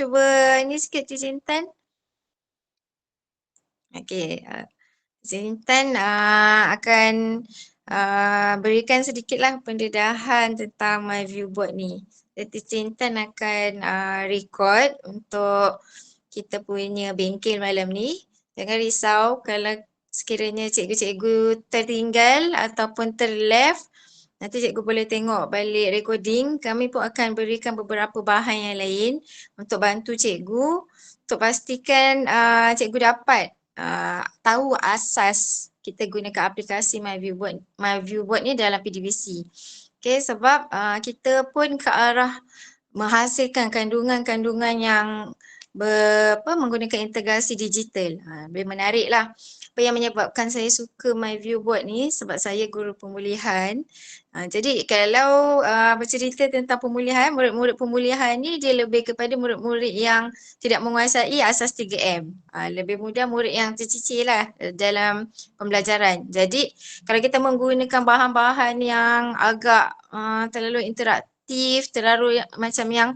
cuba ni sikit Cici Intan. Okey, Cici Intan akan berikan sedikitlah pendedahan tentang My View Board ni. Jadi Cici Intan akan record untuk kita punya bengkel malam ni. Jangan risau kalau sekiranya cikgu-cikgu tertinggal ataupun terleft, nanti cikgu boleh tengok balik recording. Kami pun akan berikan beberapa bahan yang lain untuk bantu cikgu untuk pastikan cikgu dapat tahu asas kita gunakan aplikasi My View Board ni dalam PDBC. Okay, sebab kita pun ke arah menghasilkan kandungan-kandungan yang menggunakan integrasi digital. Lebih menarik lah. Apa yang menyebabkan saya suka My View Board ni sebab saya guru pemulihan. Jadi kalau bercerita tentang pemulihan, murid-murid pemulihan ni dia lebih kepada murid-murid yang tidak menguasai asas 3M. Lebih mudah murid yang tercicir lah dalam pembelajaran. Jadi kalau kita menggunakan bahan-bahan yang agak terlalu interaktif, terlalu macam yang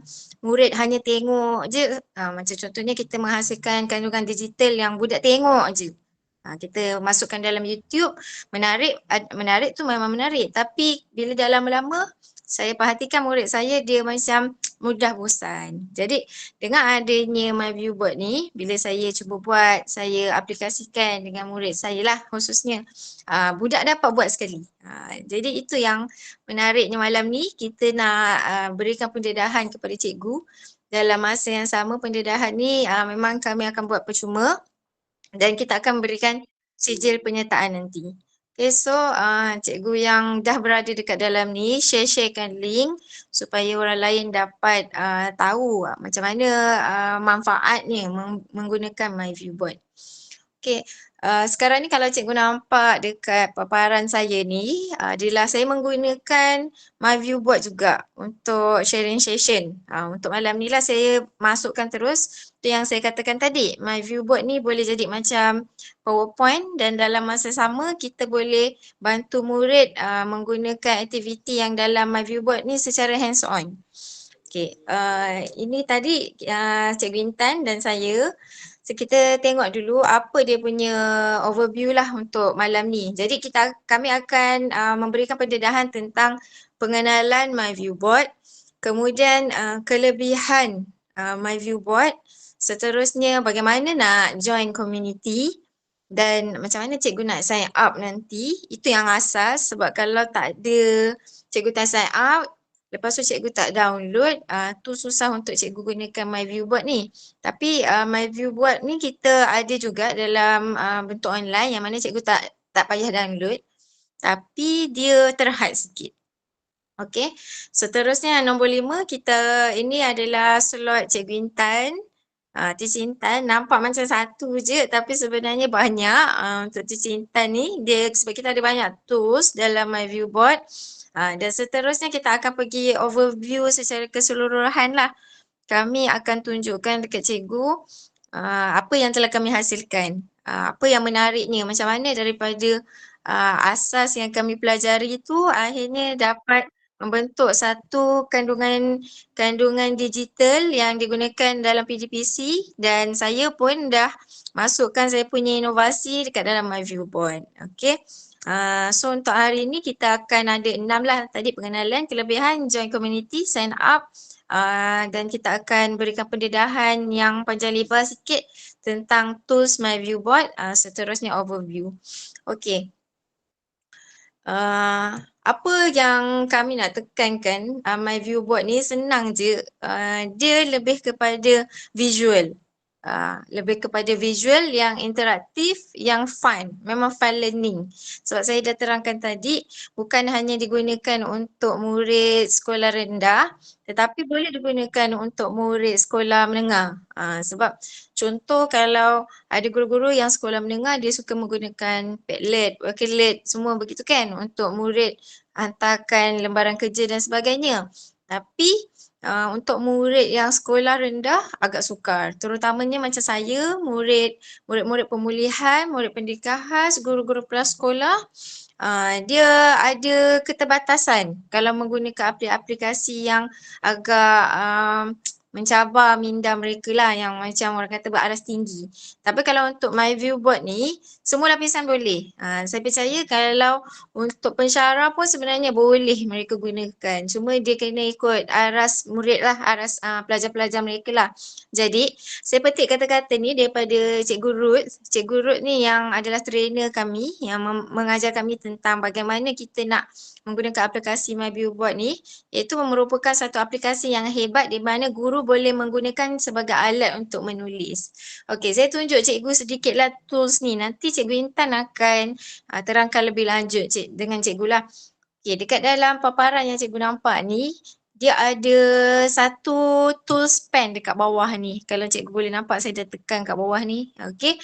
murid hanya tengok je. Macam contohnya kita menghasilkan kandungan digital yang budak tengok je. Kita masukkan dalam YouTube, menarik tu memang menarik. Tapi bila dah lama-lama, saya perhatikan murid saya dia macam mudah bosan. Jadi dengan adanya My View Board ni, bila saya cuba buat, saya aplikasikan dengan murid saya lah khususnya. Budak dapat buat sekali. Jadi itu yang menariknya malam ni, kita nak berikan pendedahan kepada cikgu. Dalam masa yang sama pendedahan ni memang kami akan buat percuma dan kita akan berikan sijil penyertaan nanti. Okay, so cikgu yang dah berada dekat dalam ni, sharekan link supaya orang lain dapat tahu macam mana manfaatnya menggunakan My View Board. Okay, sekarang ni kalau cikgu nampak dekat paparan saya ni, adalah saya menggunakan My View Board juga untuk sharing session. Untuk malam ni lah saya masukkan terus. Itu yang saya katakan tadi, My View Board ni boleh jadi macam PowerPoint dan dalam masa sama kita boleh bantu murid menggunakan aktiviti yang dalam My View Board ni secara hands on. Okay, ini tadi Cikgu Intan dan saya. So, kita tengok dulu apa dia punya overview lah untuk malam ni. Jadi kami akan memberikan pendedahan tentang pengenalan My View Board, kemudian kelebihan My View Board, seterusnya bagaimana nak join community dan macam mana cikgu nak sign up nanti. Itu yang asas sebab kalau tak ada cikgu tak sign up, lepas tu cikgu tak download, tu susah untuk cikgu gunakan My View Board ni. Tapi My View Board ni kita ada juga dalam bentuk online yang mana cikgu tak payah download. Tapi dia terhad sikit. Okey. Seterusnya nombor 5 kita ini adalah slot Cikgu Intan. Cici Intan nampak macam satu je tapi sebenarnya banyak untuk Cici Intan ni. Dia sebab kita ada banyak tools dalam My View Board. Dan seterusnya kita akan pergi overview secara keseluruhan lah. Kami akan tunjukkan dekat cikgu apa yang telah kami hasilkan. Apa yang menariknya, macam mana daripada asas yang kami pelajari itu akhirnya dapat membentuk satu kandungan digital yang digunakan dalam PDPC dan saya pun dah masukkan saya punya inovasi dekat dalam My View Board. Okay. So untuk hari ini kita akan ada 6 lah tadi pengenalan, kelebihan, join community, sign up dan kita akan berikan pendedahan yang panjang lebar sikit tentang tools My View Board, seterusnya overview. Okay. Apa yang kami nak tekankan, My View Board ni senang je, dia lebih kepada visual. Lebih kepada visual yang interaktif, yang fun. Memang fun learning. Sebab saya dah terangkan tadi, bukan hanya digunakan untuk murid sekolah rendah, tetapi boleh digunakan untuk murid sekolah menengah. Sebab contoh kalau ada guru-guru yang sekolah menengah, dia suka menggunakan Padlet, Worklet, semua begitu kan untuk murid hantarkan lembaran kerja dan sebagainya. Tapi untuk murid yang sekolah rendah agak sukar. Terutamanya macam saya, murid-murid pemulihan, murid pendidikan khas, guru-guru prasekolah, dia ada keterbatasan kalau menggunakan aplikasi yang agak mencabar minda mereka lah yang macam orang kata beraras tinggi. Tapi kalau untuk My View Board ni, semua lapisan boleh. Saya percaya kalau untuk pensyarah pun sebenarnya boleh mereka gunakan. Cuma dia kena ikut aras murid lah, aras pelajar-pelajar mereka lah. Jadi, saya petik kata-kata ni daripada Cikgu Ruth. Cikgu Ruth ni yang adalah trainer kami, yang mengajar kami tentang bagaimana kita nak menggunakan aplikasi My View Board ni, iaitu merupakan satu aplikasi yang hebat di mana guru boleh menggunakan sebagai alat untuk menulis. Okey, saya tunjuk cikgu sedikitlah tools ni. Nanti Cikgu Intan akan terangkan lebih lanjut dengan cikgu lah. Okey, dekat dalam paparan yang cikgu nampak ni, dia ada satu tools pen dekat bawah ni. Kalau cikgu boleh nampak, saya dah tekan kat bawah ni. Okey.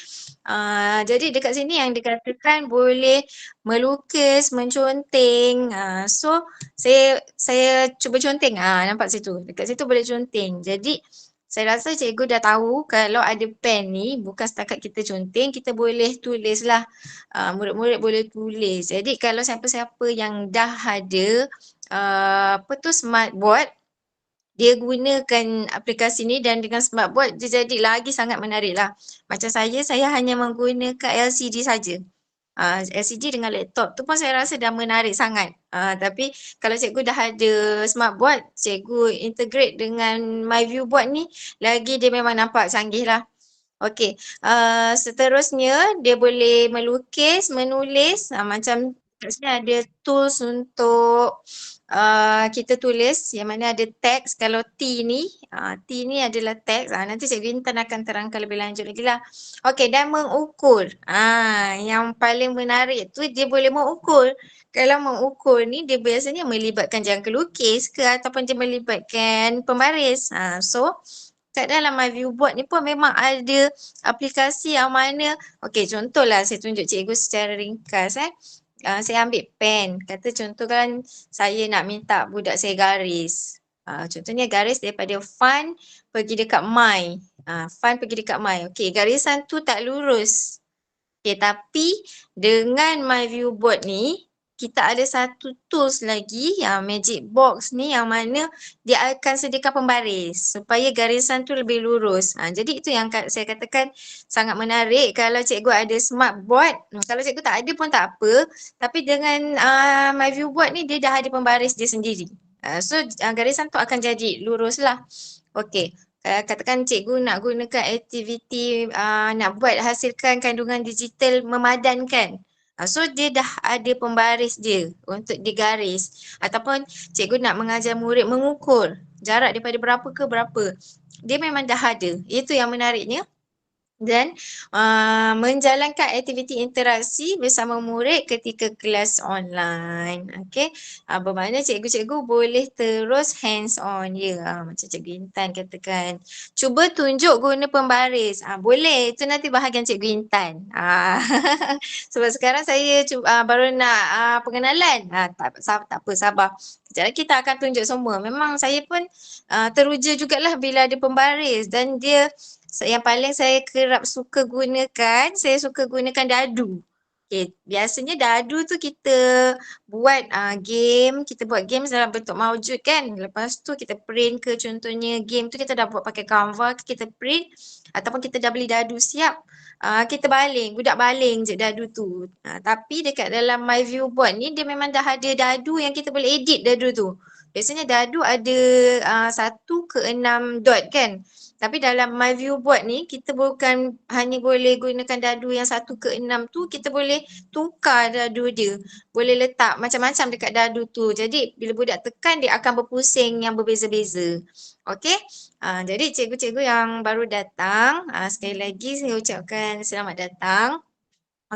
Jadi dekat sini yang dikatakan boleh melukis, menconteng. So saya cuba conteng. Nampak situ. Dekat situ boleh conteng. Jadi saya rasa cikgu dah tahu kalau ada pen ni bukan setakat kita conteng, kita boleh tulis lah. Murid-murid boleh tulis. Jadi kalau siapa-siapa yang dah ada smartboard, dia gunakan aplikasi ni dan dengan smartboard dia jadi lagi sangat menarik lah. Macam saya hanya menggunakan LCD saja. LCD dengan laptop tu pun saya rasa dah menarik sangat. Tapi kalau cikgu dah ada smartboard, cikgu integrate dengan My View Board ni, lagi dia memang nampak canggih lah. Okey, seterusnya dia boleh melukis, menulis, macam kat sini ada tools untuk kita tulis yang mana ada teks. Kalau T ni adalah teks. Nanti Cikgu Intan akan terangkan lebih lanjut lagi lah. Okey, dan mengukur. Yang paling menarik tu dia boleh mengukur. Kalau mengukur ni dia biasanya melibatkan jangka lukis ke ataupun dia melibatkan pembaris. So kat dalam My View Board ni pun memang ada aplikasi yang mana, okey contohlah saya tunjuk cikgu secara ringkas saya ambil pen, kata contohkan saya nak minta budak saya garis. Contohnya garis daripada fun pergi dekat my. Fun pergi dekat my. Okey, garisan tu tak lurus. Okay, tapi dengan My View Board ni, kita ada satu tools lagi yang magic box ni yang mana dia akan sediakan pembaris supaya garisan tu lebih lurus. Jadi itu yang saya katakan sangat menarik kalau cikgu ada smartboard. Kalau cikgu tak ada pun tak apa. Tapi dengan My View Board ni dia dah ada pembaris dia sendiri. So garisan tu akan jadi lurus lah. Okey. Katakan cikgu nak gunakan aktiviti nak buat hasilkan kandungan digital memadankan. So dia dah ada pembaris dia untuk digaris. Ataupun cikgu nak mengajar murid mengukur jarak daripada berapa ke berapa. Dia memang dah ada. Itu yang menariknya. Dan menjalankan aktiviti interaksi bersama murid ketika kelas online. Okey, bermakna cikgu-cikgu boleh terus hands on ya. Macam Cikgu Intan katakan, cuba tunjuk guna pembaris. Boleh, itu nanti bahagian Cikgu Intan. Sebab sekarang saya baru nak pengenalan. Tak apa, sabar. Sekejap lagi kita akan tunjuk semua. Memang saya pun teruja jugalah bila ada pembaris dan dia yang paling saya kerap suka gunakan, saya suka gunakan dadu. Okay, biasanya dadu tu kita buat kita buat game dalam bentuk maujud kan. Lepas tu kita print ke contohnya game tu kita dah buat pakai Canva, kita print ataupun kita dah beli dadu siap. Kita baling, budak baling je dadu tu. Tapi dekat dalam My View Board ni dia memang dah ada dadu yang kita boleh edit dadu tu. Biasanya dadu ada 1 ke 6 dot kan. Tapi dalam My View Board ni, kita bukan hanya boleh gunakan dadu yang 1 ke 6 tu, kita boleh tukar dadu dia. Boleh letak macam-macam dekat dadu tu. Jadi, bila budak tekan, dia akan berpusing yang berbeza-beza. Okey? Jadi, cikgu-cikgu yang baru datang, sekali lagi saya ucapkan selamat datang.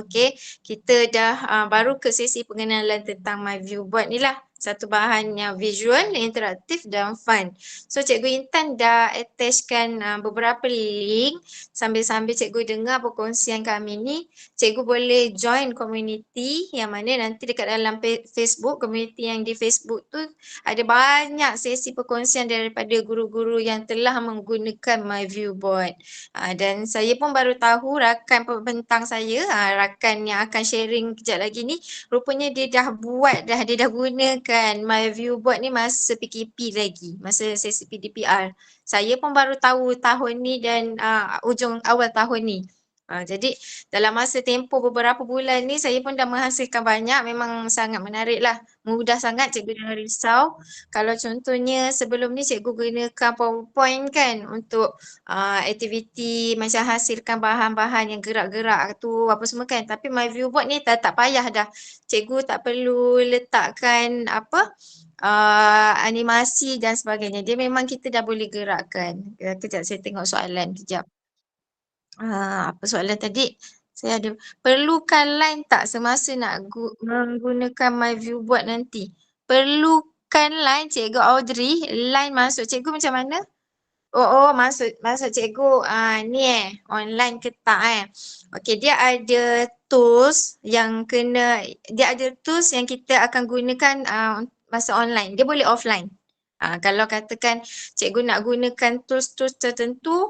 Okey, kita dah baru ke sesi pengenalan tentang My View Board ni lah. Satu bahan yang visual, interaktif dan fun. So Cikgu Intan dah attachkan beberapa link sambil-sambil cikgu dengar perkongsian kami ni. Cikgu boleh join community yang mana nanti dekat dalam Facebook, community yang di Facebook tu ada banyak sesi perkongsian daripada guru-guru yang telah menggunakan My View Board. Dan saya pun baru tahu rakan pembentang saya, rakan yang akan sharing kejap lagi ni, rupanya dia dah buat dah, dia dah gunakan gunakan My Viewboard ni masa PKP lagi, masa sesi PDPR. Saya pun baru tahu tahun ni dan ujung awal tahun ni. Jadi dalam masa tempoh beberapa bulan ni saya pun dah menghasilkan banyak, memang sangat menarik lah. Mudah sangat, cikgu jangan risau. Kalau contohnya sebelum ni cikgu gunakan PowerPoint kan untuk aktiviti macam hasilkan bahan-bahan yang gerak-gerak tu apa semua kan. Tapi My Viewboard ni tak payah dah. Cikgu tak perlu letakkan apa animasi dan sebagainya. Dia memang kita dah boleh gerakkan. Kejap saya tengok soalan kejap. Apa soalan tadi? Saya ada. Perlukan line tak semasa nak menggunakan My Viewboard nanti? Perlukan line, Cikgu Audrey. Line masuk cikgu macam mana? Oh, maksud cikgu ni online ke tak Okey, dia ada tools yang kita akan gunakan masa online. Dia boleh offline. Kalau katakan cikgu nak gunakan tools-tools tertentu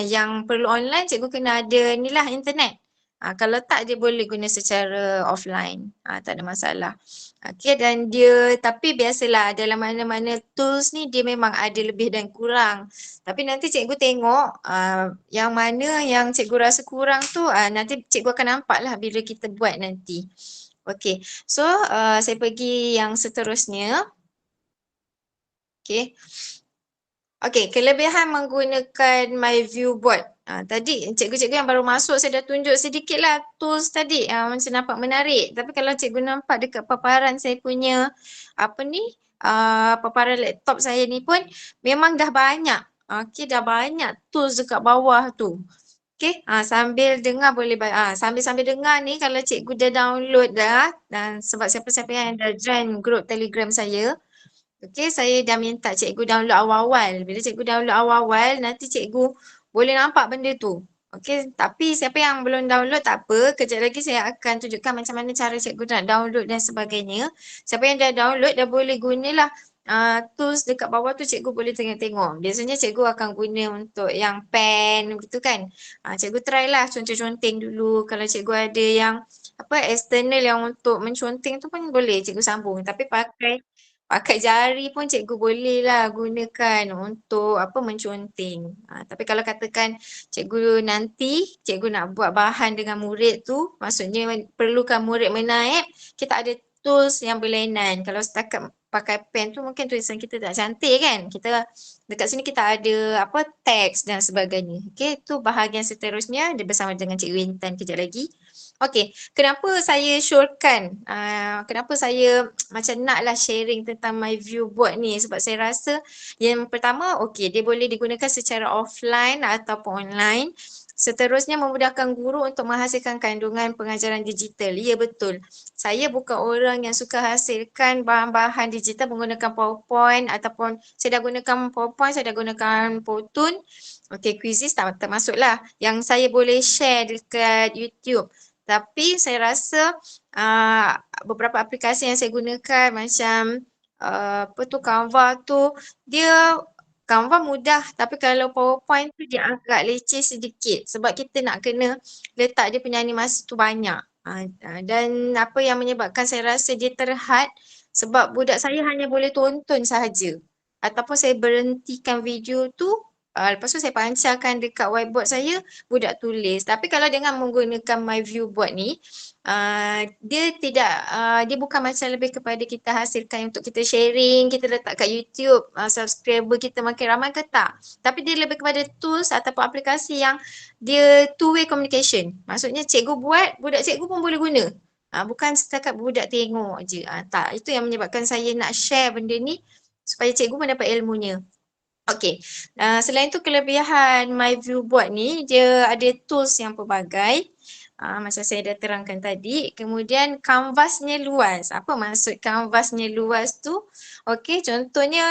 yang perlu online, cikgu kena ada ni lah internet. Kalau tak dia boleh guna secara offline. Tak ada masalah. Okey, dan tapi biasalah dalam mana-mana tools ni dia memang ada lebih dan kurang. Tapi nanti cikgu tengok yang mana yang cikgu rasa kurang tu nanti cikgu akan nampak lah bila kita buat nanti. Okey, so saya pergi yang seterusnya. Okey. Okey, kelebihan menggunakan My Viewboard. Tadi cikgu-cikgu yang baru masuk saya dah tunjuk sedikit lah tools tadi. Macam nampak menarik. Tapi kalau cikgu nampak dekat paparan saya punya paparan laptop saya ni pun memang dah banyak. Okey, dah banyak tools dekat bawah tu. Okey, sambil dengar boleh sambil-sambil dengar ni kalau cikgu dah download dah dan sebab siapa-siapa yang dah join group Telegram saya, okey, saya dah minta cikgu download awal-awal. Bila cikgu download awal-awal, nanti cikgu boleh nampak benda tu. Okey, tapi siapa yang belum download tak apa. Kejap lagi saya akan tunjukkan macam mana cara cikgu nak download dan sebagainya. Siapa yang dah download dah boleh gunalah tools dekat bawah tu cikgu boleh tengok-tengok. Biasanya cikgu akan guna untuk yang pen gitu kan. Cikgu try lah conteng-conteng dulu. Kalau cikgu ada yang external yang untuk menconteng tu pun boleh cikgu sambung. Tapi pakai jari pun cikgu boleh lah gunakan untuk menconteng. Tapi kalau katakan cikgu nak buat bahan dengan murid tu, maksudnya perlukan murid menaip, kita ada tools yang berlainan. Kalau setakat pakai pen tu mungkin tulisan kita tak cantik kan. Kita dekat sini kita ada teks dan sebagainya. Okey, tu bahagian seterusnya dia bersama dengan Cikgu Intan kejap lagi. Okey, kenapa saya syorkan? Kenapa saya macam naklah sharing tentang My Viewboard ni? Sebab saya rasa yang pertama, okey, dia boleh digunakan secara offline ataupun online. Seterusnya memudahkan guru untuk menghasilkan kandungan pengajaran digital. Ya, betul. Saya bukan orang yang suka hasilkan bahan-bahan digital menggunakan PowerPoint ataupun saya dah gunakan PowerPoint, saya dah gunakan Powtoon. Okey, Quizizz tak termasuklah. Yang saya boleh share dekat YouTube. Tapi saya rasa beberapa aplikasi yang saya gunakan macam Canva tu, Canva mudah tapi kalau PowerPoint tu dia agak leceh sedikit sebab kita nak kena letak dia punya animasi tu banyak. Dan apa yang menyebabkan saya rasa dia terhad sebab budak saya hanya boleh tonton sahaja. Ataupun saya berhentikan video tu, lepas tu saya pancarkan dekat whiteboard saya, budak tulis. Tapi kalau dengan menggunakan My Viewboard ni, dia bukan macam lebih kepada kita hasilkan untuk kita sharing, kita letak kat YouTube, subscriber kita makin ramai ke tak. Tapi dia lebih kepada tools ataupun aplikasi yang dia two-way communication. Maksudnya cikgu buat, budak cikgu pun boleh guna. Bukan setakat budak tengok je. Tak, itu yang menyebabkan saya nak share benda ni supaya cikgu mendapat ilmunya. Okey, selain tu kelebihan My Viewboard ni, dia ada tools yang pelbagai. Macam saya dah terangkan tadi. Kemudian kanvasnya luas. Apa maksud kanvasnya luas tu? Okey, contohnya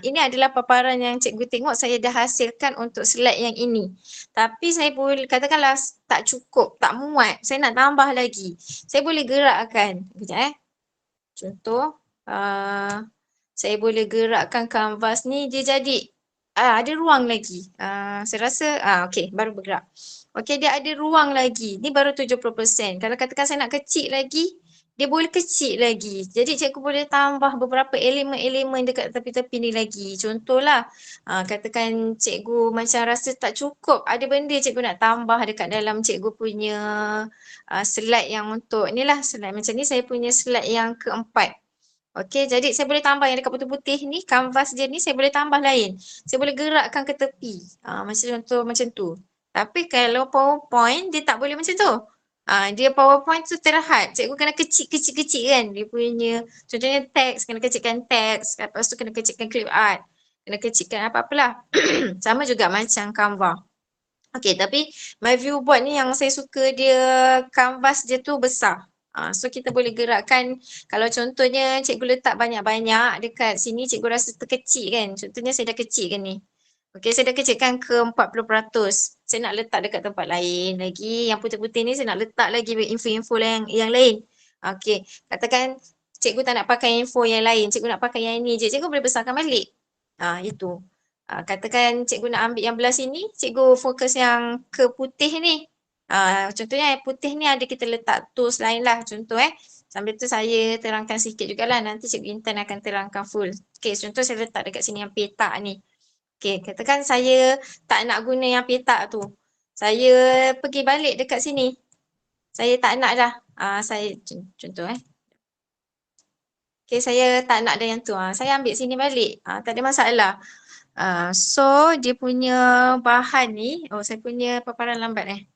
ini adalah paparan yang cikgu tengok saya dah hasilkan untuk slide yang ini. Tapi saya boleh katakanlah tak cukup, tak muat. Saya nak tambah lagi. Saya boleh gerakkan. Kejap Contoh, saya boleh gerakkan kanvas ni, dia jadi ada ruang lagi. Saya rasa, okey, baru bergerak. Okey, dia ada ruang lagi. Ni baru 70%. Kalau katakan saya nak kecil lagi, dia boleh kecil lagi. Jadi cikgu boleh tambah beberapa elemen-elemen dekat tepi-tepi ni lagi. Contohlah, katakan cikgu macam rasa tak cukup, ada benda cikgu nak tambah dekat dalam cikgu punya slide yang untuk ni lah, slide macam ni saya punya slide yang keempat. Okey, jadi saya boleh tambah yang dekat putih-putih ni, kanvas dia ni saya boleh tambah lain. Saya boleh gerakkan ke tepi. Macam contoh macam tu. Tapi kalau PowerPoint dia tak boleh macam tu. Dia PowerPoint tu terhad. Cikgu kena kecil-kecil kan dia punya. Contohnya teks, kena kecilkan teks. Lepas tu kena kecilkan clip art. Kena kecilkan apa-apalah. Sama juga macam Canva. Okey, tapi my view board ni yang saya suka dia kanvas dia tu besar. So kita boleh gerakkan kalau contohnya cikgu letak banyak-banyak dekat sini cikgu rasa terkecil kan. Contohnya saya dah kecilkan ni. Okey, saya dah kecilkan ke 40%. Saya nak letak dekat tempat lain lagi. Yang putih-putih ni saya nak letak lagi info-info yang lain. Okey, katakan cikgu tak nak pakai info yang lain. Cikgu nak pakai yang ini je. Cikgu boleh besarkan balik. Itu. Katakan cikgu nak ambil yang belah sini, cikgu fokus yang ke putih ni. Contohnya putih ni ada kita letak tools lain lah. Contoh sambil tu saya terangkan sikit jugalah. Nanti cikgu Intan akan terangkan full. Okay, contoh saya letak dekat sini yang petak ni. Okay, katakan saya tak nak guna yang petak tu. Saya pergi balik dekat sini. Saya tak nak dah. Saya contoh Okay, saya tak nak ada yang tu. Saya ambil sini balik. Tak ada masalah. So dia punya bahan ni, saya punya paparan lambat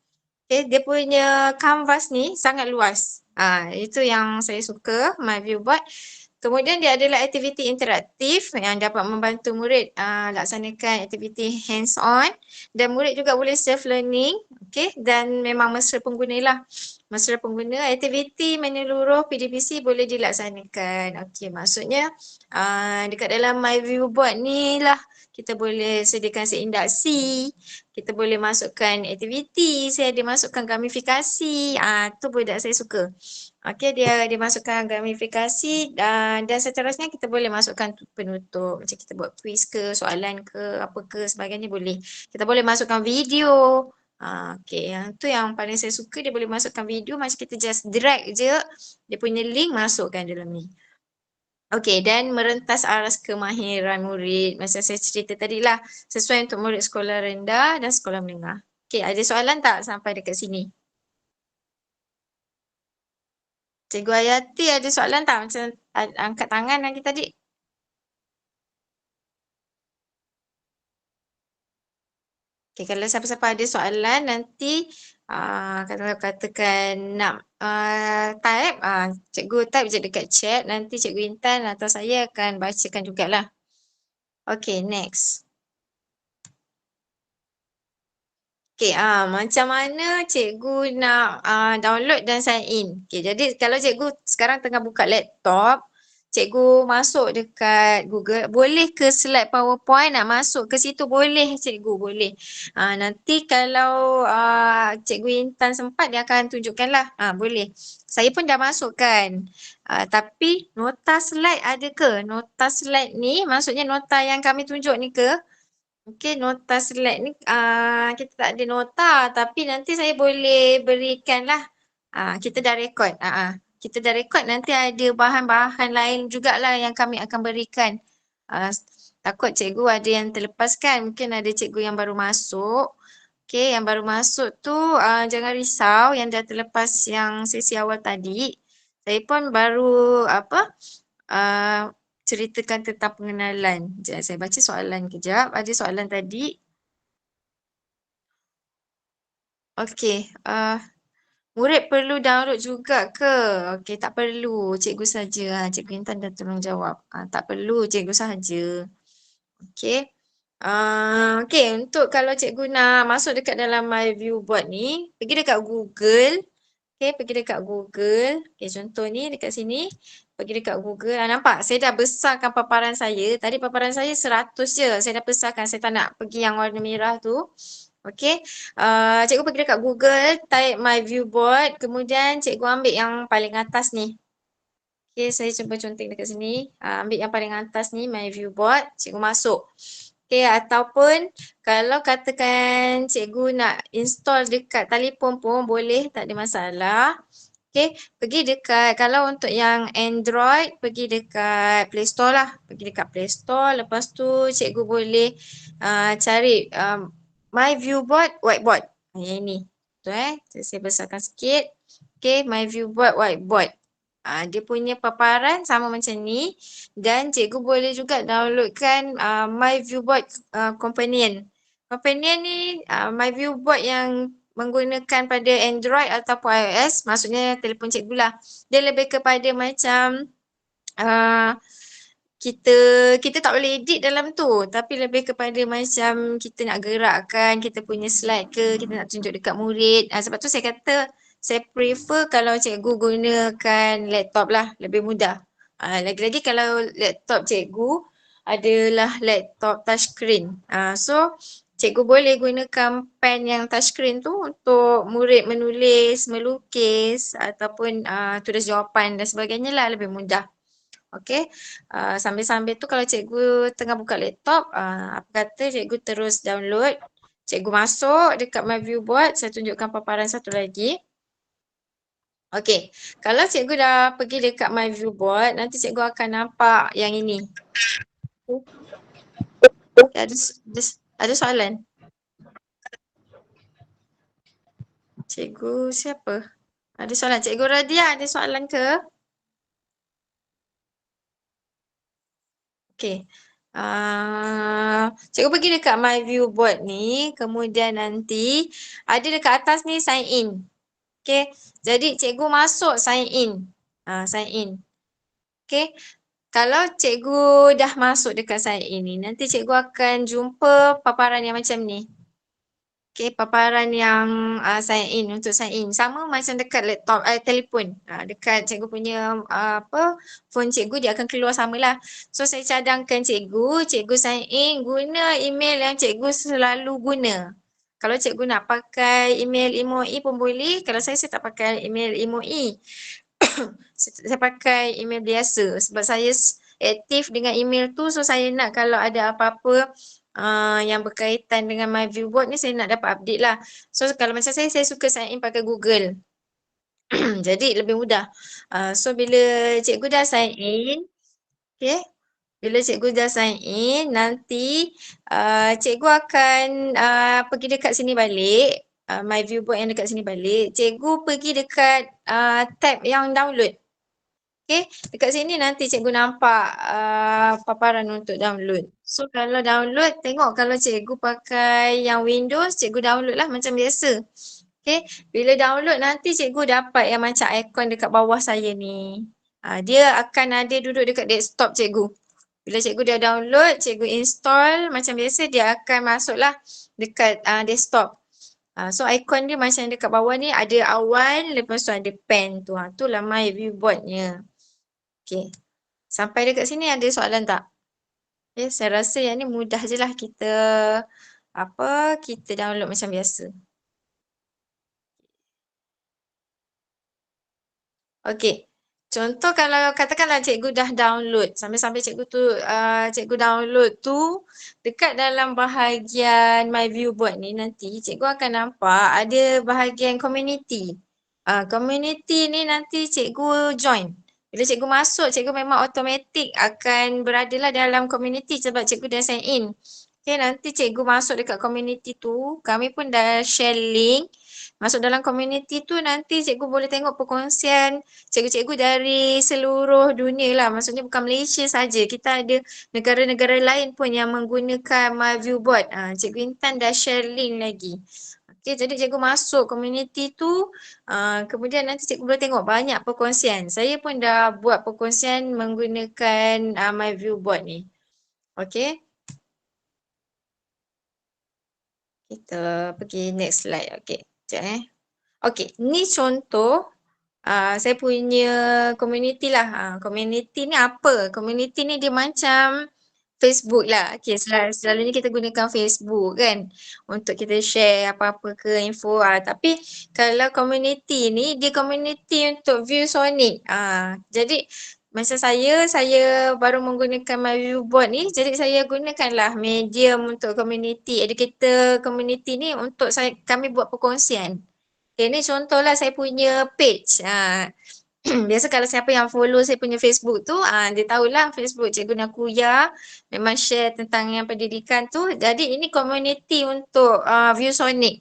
Okay, dia punya canvas ni sangat luas. Itu yang saya suka, my viewboard. Kemudian dia adalah aktiviti interaktif yang dapat membantu murid laksanakan aktiviti hands on dan murid juga boleh self learning, okay, dan memang mesra pengguna lah. Mesra pengguna, aktiviti menyeluruh PDPC boleh dilaksanakan. Okey, maksudnya dekat dalam my viewboard ni lah kita boleh sediakan seindaksi, kita boleh masukkan aktiviti, saya ada masukkan gamifikasi, tu budak saya suka. Okey, dia masukkan gamifikasi dan seterusnya kita boleh masukkan penutup, macam kita buat quiz ke, soalan ke, apa ke sebagainya boleh. Kita boleh masukkan video. Okey, yang tu yang paling saya suka, dia boleh masukkan video macam kita just drag je dia punya link masukkan dalam ni. Okey, dan merentas aras kemahiran murid. Macam saya cerita tadi lah, sesuai untuk murid sekolah rendah dan sekolah menengah. Okey, ada soalan tak sampai dekat sini? Cikgu Hayati ada soalan tak? Macam angkat tangan lagi tadi. Okey, kalau siapa-siapa ada soalan nanti kalau katakan nak type, cikgu type je dekat chat. Nanti cikgu Intan atau saya akan bacakan jugalah. Okey, next. Okay, macam mana cikgu nak download dan sign in? Okay, jadi kalau cikgu sekarang tengah buka laptop, cikgu masuk dekat Google, boleh ke slide PowerPoint nak masuk ke situ? Boleh cikgu, boleh. Nanti kalau cikgu Intan sempat, dia akan tunjukkan lah. Boleh. Saya pun dah masukkan. Tapi nota slide ada ke? Nota slide ni maksudnya nota yang kami tunjuk ni ke? Okey, nota slide ni kita tak ada nota tapi nanti saya boleh berikan lah. Kita dah rekod. Kita dah rekod, nanti ada bahan-bahan lain jugalah yang kami akan berikan. Takut cikgu ada yang terlepas kan. Mungkin ada cikgu yang baru masuk. Okey, yang baru masuk tu jangan risau yang dah terlepas yang sesi awal tadi. Saya pun baru ceritakan tentang pengenalan. Sekejap, saya baca soalan kejap. Ada soalan tadi. Okey, murid perlu download juga ke? Okey, tak perlu. Cikgu saja. Cikgu Intan dah tolong jawab. Tak perlu, cikgu sahaja. Okey. Okey, untuk kalau cikgu nak masuk dekat dalam My View Board ni, pergi dekat Google. Okey, pergi dekat Google. Okey, contoh ni dekat sini. Pergi dekat Google. Nampak? Saya dah besarkan paparan saya. Tadi paparan saya 100 je. Saya dah besarkan. Saya tak nak pergi yang warna merah tu. Okey. Cikgu pergi dekat Google, type My View Board. Kemudian cikgu ambil yang paling atas ni. Okey, saya cuba conteng dekat sini. Ambil yang paling atas ni, My View Board. Cikgu masuk. Okey, ataupun kalau katakan cikgu nak install dekat telefon pun boleh, tak ada masalah. Okay, pergi dekat, kalau untuk yang Android, pergi dekat Play Store lah. Pergi dekat Play Store, lepas tu cikgu boleh cari My Viewboard Whiteboard. Yang ini. Tu saya besarkan sikit. Okay, My Viewboard Whiteboard. Dia punya paparan sama macam ni. Dan cikgu boleh juga downloadkan My Viewboard Companion. Companion ni My Viewboard yang menggunakan pada Android ataupun iOS, maksudnya telefon cikgu lah. Dia lebih kepada macam uh, kita kita tak boleh edit dalam tu, tapi lebih kepada macam kita nak gerakkan kita punya slide ke, kita nak tunjuk dekat murid. Sebab tu saya kata saya prefer kalau cikgu gunakan laptop lah, lebih mudah. Lagi-lagi kalau laptop cikgu adalah laptop touchscreen. So cikgu boleh gunakan pen yang touchscreen tu untuk murid menulis, melukis ataupun tulis jawapan dan sebagainya lah, lebih mudah. Okey. Sambil-sambil tu kalau cikgu tengah buka laptop, apa kata cikgu terus download. Cikgu masuk dekat My Viewboard, saya tunjukkan paparan satu lagi. Okey. Kalau cikgu dah pergi dekat My Viewboard, nanti cikgu akan nampak yang ini. Ada soalan? Cikgu siapa? Ada soalan? Cikgu Radia ada soalan ke? Okey. Cikgu pergi dekat My Viewboard ni, kemudian nanti ada dekat atas ni sign in. Okey. Jadi cikgu masuk sign in. Sign in. Okey. Kalau cikgu dah masuk dekat sign in ni, nanti cikgu akan jumpa paparan yang macam ni. Okay, paparan yang sign in, untuk sign in. Sama macam dekat laptop, telefon. Dekat cikgu punya phone cikgu, dia akan keluar samalah. So, saya cadangkan cikgu sign in guna email yang cikgu selalu guna. Kalau cikgu nak pakai email MOE pun boleh. Kalau saya tak pakai email MOE. Saya pakai email biasa sebab saya aktif dengan email tu. So, saya nak kalau ada apa-apa yang berkaitan dengan My Viewboard ni saya nak dapat update lah. So kalau macam saya suka sign in pakai Google. Jadi lebih mudah. So bila cikgu dah sign in, okay, bila cikgu dah sign in, nanti cikgu akan pergi dekat sini balik. My Viewboard yang dekat sini balik. Cikgu pergi dekat tab yang download. Okay, dekat sini nanti cikgu nampak paparan untuk download. So kalau download, tengok kalau cikgu pakai yang Windows, cikgu download lah macam biasa. Okay, bila download nanti cikgu dapat yang macam ikon dekat bawah saya ni. Dia akan ada duduk dekat desktop cikgu. Bila cikgu dah download, cikgu install macam biasa, dia akan masuklah dekat desktop. So ikon dia macam dekat bawah ni ada awan, lepas tu ada pen tu. Itulah My Viewboard-nya. Okay. Sampai dekat sini ada soalan tak? Okay, saya rasa yang ni mudah je lah kita kita download macam biasa. Okay. Contoh kalau katakanlah cikgu dah download, sampai-sampai cikgu tu cikgu download tu, dekat dalam bahagian My Viewboard ni nanti cikgu akan nampak ada bahagian community. Community ni nanti cikgu join. Bila cikgu masuk, cikgu memang automatik akan beradalah dalam community sebab cikgu dah sign in. Okay, nanti cikgu masuk dekat community tu, kami pun dah share link. Masuk dalam community tu nanti cikgu boleh tengok perkongsian cikgu-cikgu dari seluruh dunia lah. Maksudnya bukan Malaysia saja. Kita ada negara-negara lain pun yang menggunakan My Viewboard. Cikgu Intan dah share link lagi. Okay, jadi cikgu masuk community tu, kemudian nanti cikgu boleh tengok banyak perkongsian. Saya pun dah buat perkongsian menggunakan My Viewboard ni. Okay. Kita pergi next slide. Okay, sekejap Okay, ni contoh saya punya community lah. Community ni apa? Community ni dia macam Facebook lah. Okay, selalunya kita gunakan Facebook kan untuk kita share apa-apa ke info. Tapi kalau community ni, dia community untuk ViewSonic. Jadi masa saya baru menggunakan My Viewboard ni, jadi saya gunakanlah medium untuk community, educator community ni untuk kami buat perkongsian. Okay, ni contohlah saya punya page. Biasa kalau siapa yang follow saya punya Facebook tu, dia tahulah Facebook Cikgu Nakuya memang share tentang yang pendidikan tu. Jadi ini community untuk ViewSonic.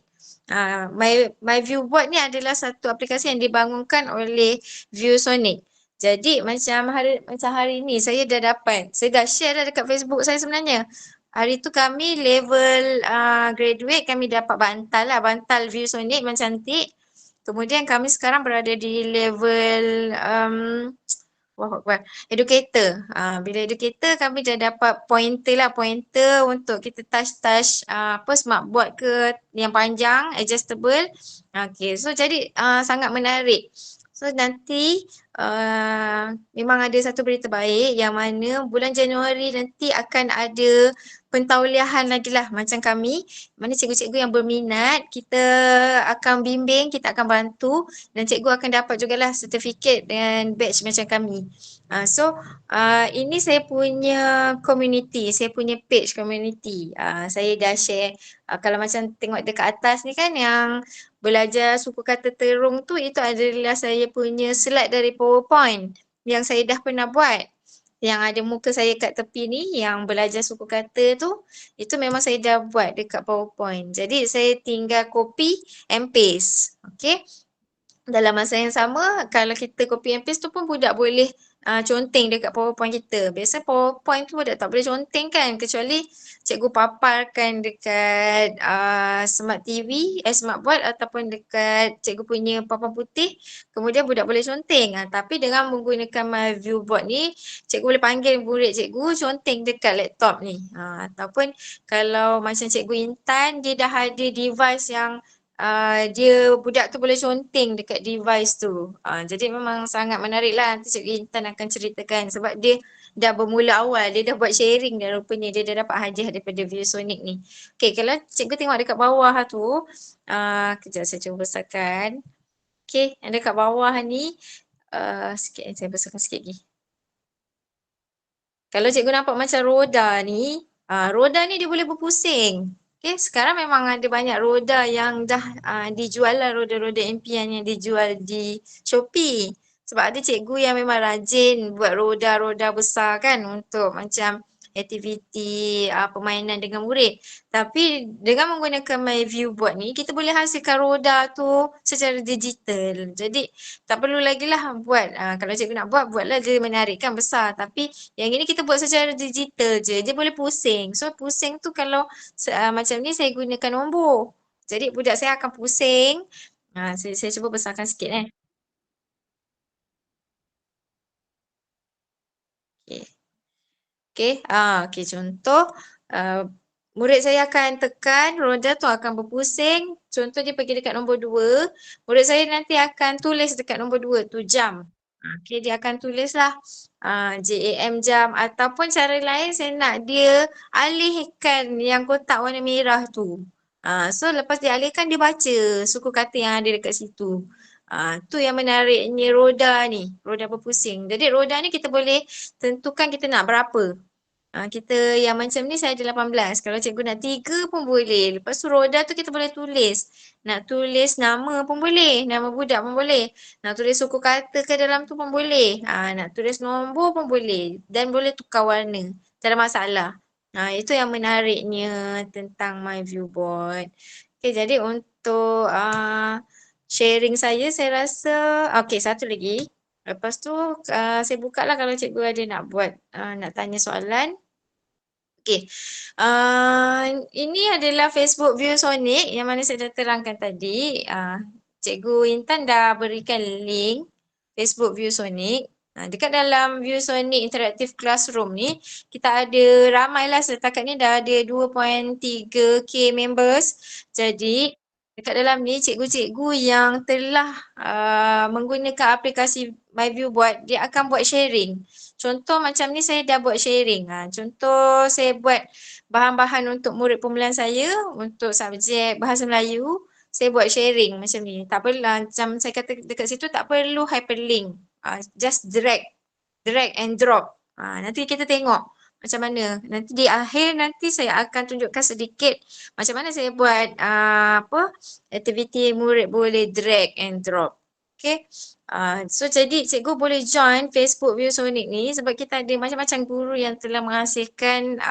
My Viewboard ni adalah satu aplikasi yang dibangunkan oleh ViewSonic. Jadi macam hari ni saya dah share dah dekat Facebook saya sebenarnya. Hari tu kami level graduate, kami dapat bantal ViewSonic memang cantik. Kemudian kami sekarang berada di level Wah, educator. Bila educator kami dah dapat pointer untuk kita touch smartboard ke yang panjang, adjustable. Okay, so jadi sangat menarik. So nanti memang ada satu berita baik yang mana bulan Januari nanti akan ada pentauliahan lagi lah macam kami. Mana cikgu-cikgu yang berminat, kita akan bimbing, kita akan bantu dan cikgu akan dapat jugalah sertifikat dan badge macam kami. Ini saya punya community, saya punya page community. Saya dah share, kalau macam tengok dekat atas ni kan yang belajar suku kata terung tu, itu adalah saya punya slide dari PowerPoint yang saya dah pernah buat. Yang ada muka saya kat tepi ni, yang belajar suku kata tu, itu memang saya dah buat dekat PowerPoint. Jadi saya tinggal copy and paste. Okay. Dalam masa yang sama, kalau kita copy and paste tu pun budak boleh conteng dekat PowerPoint kita. Biasa PowerPoint tu budak tak boleh conteng kan, kecuali cikgu paparkan dekat smart TV, smartboard ataupun dekat cikgu punya papan putih, kemudian budak boleh conteng. Tapi dengan menggunakan My Viewboard ni, cikgu boleh panggil murid cikgu conteng dekat laptop ni. Ataupun kalau macam cikgu Intan, dia dah ada device yang dia budak tu boleh conteng dekat device tu. Jadi memang sangat menarik lah. Nanti Cikgu Intan akan ceritakan sebab dia dah bermula awal. Dia dah buat sharing dah rupanya. Dia dah dapat hadiah daripada ViewSonic ni. Okay, kalau cikgu tengok dekat bawah tu, kejap saya cuba besarkan. Okay, yang dekat bawah ni, sikit saya besarkan sikit lagi. Kalau cikgu nampak macam roda ni, roda ni dia boleh berpusing. Okay, sekarang memang ada banyak roda yang dah dijual lah, roda-roda impian yang dijual di Shopee. Sebab ada cikgu yang memang rajin buat roda-roda besar kan untuk macam aktiviti permainan dengan murid. Tapi dengan menggunakan My Viewboard ni, kita boleh hasilkan roda tu secara digital. Jadi tak perlu lagi lah buat. Kalau cikgu nak buat, buatlah dia menarik kan besar. Tapi yang ini kita buat secara digital je. Dia boleh pusing. So pusing tu kalau macam ni saya gunakan nombor. Jadi budak saya akan pusing. Saya cuba besarkan sikit Okay. Okay. Okay, contoh. Murid saya akan tekan, roda tu akan berpusing. Contoh dia pergi dekat nombor 2. Murid saya nanti akan tulis dekat nombor 2 tu jam. Okay, dia akan tulislah JAM jam ataupun cara lain saya nak dia alihkan yang kotak warna merah tu. So lepas dia alihkan dia baca suku kata yang ada dekat situ. Tu yang menariknya roda ni, roda berpusing. Jadi roda ni kita boleh tentukan kita nak berapa. Kita yang macam ni saya ada 18. Kalau cikgu nak 3 pun boleh. Lepas tu roda tu kita boleh tulis. Nak tulis nama pun boleh. Nama budak pun boleh. Nak tulis suku kata ke dalam tu pun boleh. Nak tulis nombor pun boleh. Dan boleh tukar warna. Tak ada masalah. Itu yang menariknya tentang My Viewboard. Okay, jadi untuk sharing saya rasa, okay, satu lagi. Lepas tu saya buka lah kalau cikgu ada nak buat, nak tanya soalan. Okay. Ini adalah Facebook ViewSonic yang mana saya dah terangkan tadi. Cikgu Intan dah berikan link Facebook ViewSonic. Dekat dalam ViewSonic Interactive Classroom ni, kita ada ramailah setakat ni dah ada 2.3k members. Jadi, dekat dalam ni cikgu-cikgu yang telah menggunakan aplikasi MyViewBoard, dia akan buat sharing. Contoh macam ni saya dah buat sharing. Contoh saya buat bahan-bahan untuk murid pemulihan saya untuk subjek Bahasa Melayu. Saya buat sharing macam ni. Tak perlu macam saya kata dekat situ tak perlu hyperlink. Just drag and drop. Nanti kita tengok macam mana. Nanti di akhir nanti saya akan tunjukkan sedikit macam mana saya buat aktiviti murid boleh drag and drop. Okay. So jadi cikgu boleh join Facebook ViewSonic ni sebab kita ada macam-macam guru yang telah menghasilkan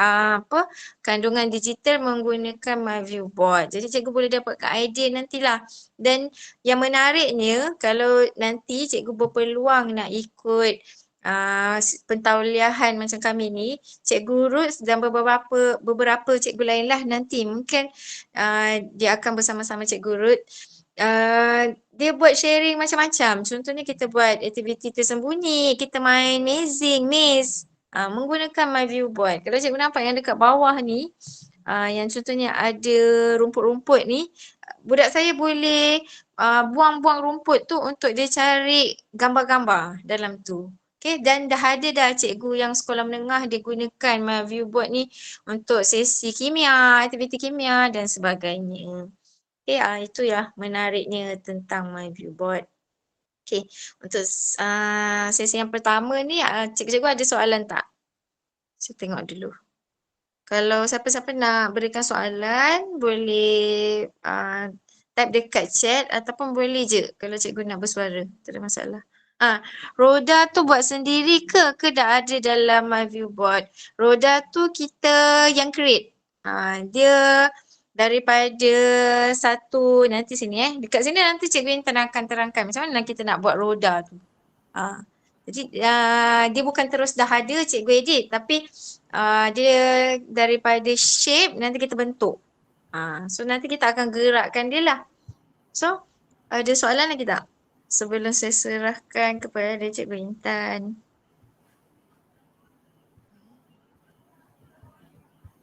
kandungan digital menggunakan MyViewBoard. Jadi cikgu boleh dapatkan idea nantilah. Dan yang menariknya kalau nanti cikgu berpeluang nak ikut pentauliahan macam kami ni, Cikgu Ruth dan beberapa cikgu lain lah nanti mungkin dia akan bersama-sama Cikgu Ruth. Dia buat sharing macam-macam. Contohnya kita buat aktiviti tersembunyi, kita main maze menggunakan MyViewBoard. Kalau cikgu nampak yang dekat bawah ni, yang contohnya ada rumput-rumput ni, budak saya boleh buang-buang rumput tu untuk dia cari gambar-gambar dalam tu. Okay, dan dah ada dah cikgu yang sekolah menengah dia gunakan MyViewBoard ni untuk sesi kimia, aktiviti kimia dan sebagainya. Okay, itu ya menariknya tentang MyViewBoard. Okay, untuk sesi yang pertama ni, cikgu-cikgu ada soalan tak? Saya tengok dulu. Kalau siapa-siapa nak berikan soalan, boleh type dekat chat ataupun boleh je kalau cikgu nak bersuara. Tak ada masalah. Roda tu buat sendiri ke dah ada dalam MyViewBoard? Roda tu kita yang create. Dia daripada satu, nanti sini dekat sini nanti cikgu Intan akan terangkan macam mana kita nak buat roda tu. Jadi dia bukan terus dah ada cikgu edit tapi dia daripada shape nanti kita bentuk. So nanti kita akan gerakkan dia lah. So ada soalan lagi tak? Sebelum saya serahkan kepada Cikgu Intan.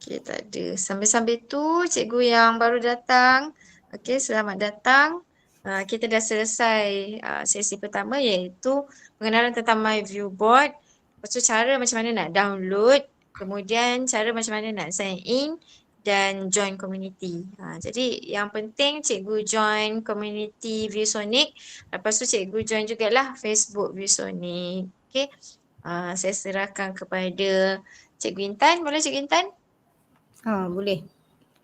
Okay, tak ada. Sambil-sambil tu, cikgu yang baru datang. Okay, selamat datang. Kita dah selesai sesi pertama iaitu pengenalan tentang MyViewBoard. Lepas tu cara macam mana nak download. Kemudian cara macam mana nak sign in dan join community. Jadi yang penting cikgu join community ViewSonic. Lepas tu cikgu join jugalah Facebook ViewSonic. Okay. Saya serahkan kepada Cikgu Intan. Boleh Cikgu Intan? Boleh.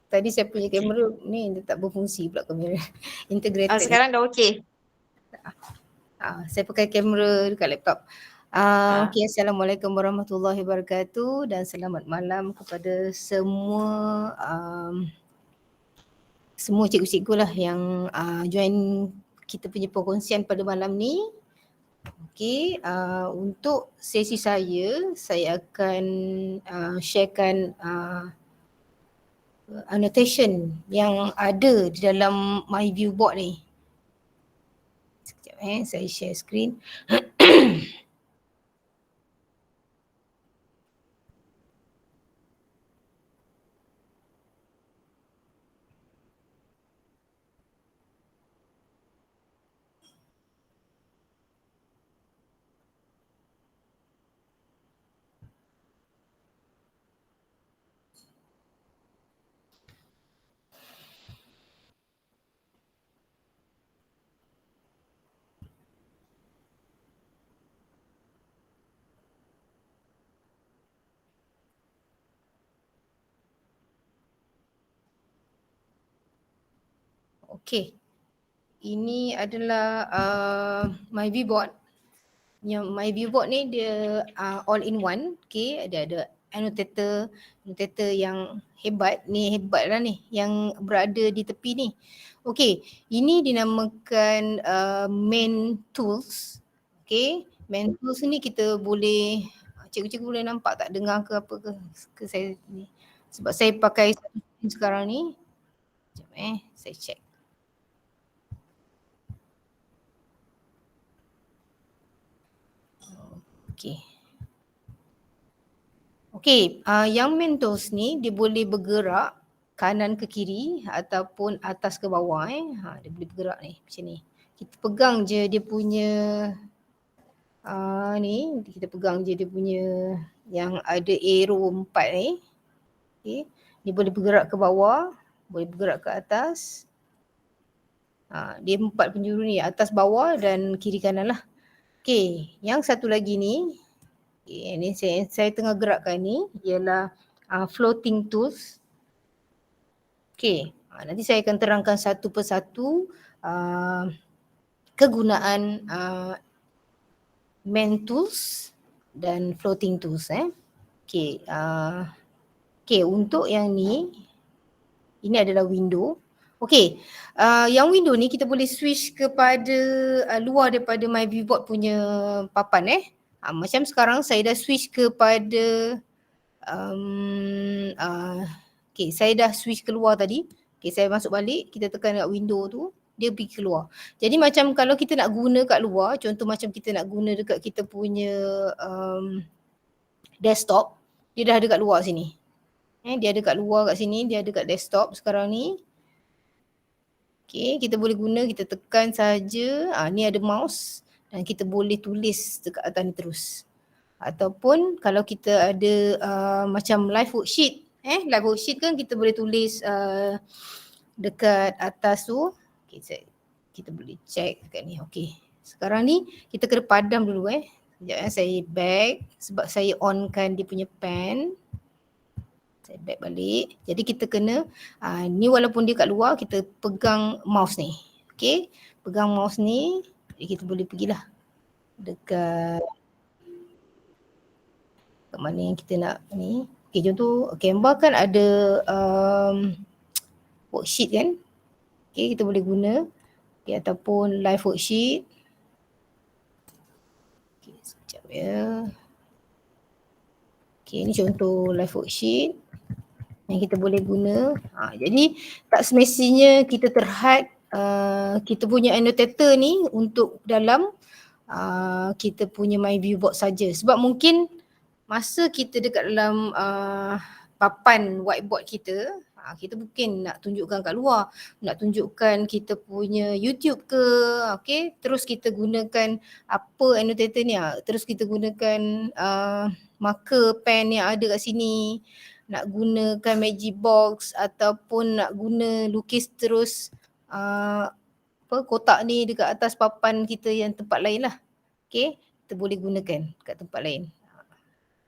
Tadi saya punya kamera ni dia tak berfungsi pula kamera. Integrated. Sekarang dah okey. Saya pakai kamera dekat laptop. Okay, Assalamualaikum warahmatullahi wabarakatuh dan selamat malam kepada semua semua cikgu-cikgu lah yang join kita punya perkongsian pada malam ni. Okay, untuk sesi saya akan sharekan annotation yang ada di dalam MyViewBoard ni. Sekejap saya share screen. Okay, ini adalah MyViewBoard. Yang MyViewBoard ni dia all in one. Okay, ada annotator yang hebat lah ni yang berada di tepi ni. Okay, ini dinamakan main tools. Okay, main tools ni kita boleh, cikgu-cikgu boleh nampak tak, dengar ke apa ke saya ni. Sebab saya pakai sekarang ni. Sekejap saya check. Okay, yang main tools ni dia boleh bergerak kanan ke kiri ataupun atas ke bawah. Dia boleh bergerak ni macam ni. Kita pegang je dia punya kita pegang je dia punya yang ada arrow 4 ni. Okay. Dia boleh bergerak ke bawah, boleh bergerak ke atas. Dia 4 penjuru ni, atas, bawah dan kiri kanan lah. Okay, yang satu lagi ni Okay, ini saya tengah gerakkan ni ialah floating tools. Okay, nanti saya akan terangkan satu persatu kegunaan main tools dan floating tools. Okay, untuk yang ni, ini adalah window. Okay, yang window ni kita boleh switch kepada luar daripada My Viewboard punya papan. Macam sekarang saya dah switch kepada okay, saya dah switch keluar tadi. Okay, saya masuk balik, kita tekan kat window tu, dia pergi keluar. Jadi macam kalau kita nak guna kat luar, contoh macam kita nak guna dekat kita punya desktop, dia dah ada kat luar sini. Dia ada kat luar kat sini, dia ada kat desktop sekarang ni. Okay, kita boleh guna, kita tekan saja. Ni ada mouse dan kita boleh tulis dekat atas ni terus. Ataupun kalau kita ada macam live worksheet. Live worksheet kan kita boleh tulis dekat atas tu. Okay, kita boleh check dekat ni. Okay, sekarang ni kita kena padam dulu. Sekejap saya back sebab saya onkan dia punya pen. Saya back balik. Jadi kita kena, ni walaupun dia kat luar, kita pegang mouse ni. Okay, pegang mouse ni, jadi kita boleh pergilah dekat mana yang kita nak ni. Okay, contoh Canva kan ada worksheet kan. Okay, kita boleh guna. Okay, ataupun live worksheet. Okay, sekejap ya. Okay, ni contoh live worksheet yang kita boleh guna. Jadi tak semestinya kita terhad kita punya annotator ni untuk dalam kita punya My Viewboard saja. Sebab mungkin masa kita dekat dalam papan whiteboard kita, kita mungkin nak tunjukkan kat luar, nak tunjukkan kita punya YouTube ke, okay, terus kita gunakan apa annotator ni, terus kita gunakan marker pen yang ada kat sini, nak gunakan magic box ataupun nak guna lukis terus kotak ni dekat atas papan kita yang tempat lain lah. Okay, kita boleh gunakan kat tempat lain.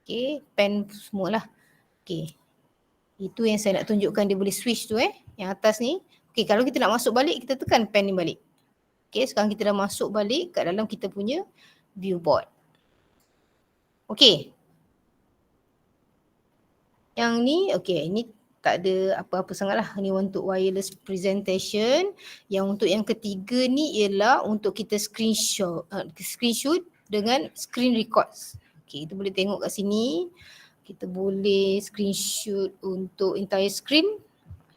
Okay, pen semualah. Okay, itu yang saya nak tunjukkan, dia boleh switch tu yang atas ni. Okay, kalau kita nak masuk balik, kita tekan pen ni balik. Okay, sekarang kita dah masuk balik kat dalam kita punya viewboard. Okay, yang ni, okay, ini tak ada apa-apa sangat lah. Ni untuk wireless presentation. Yang untuk yang ketiga ni ialah untuk kita screenshot dengan screen record. Okay, kita boleh tengok kat sini. Kita boleh screenshot untuk entire screen.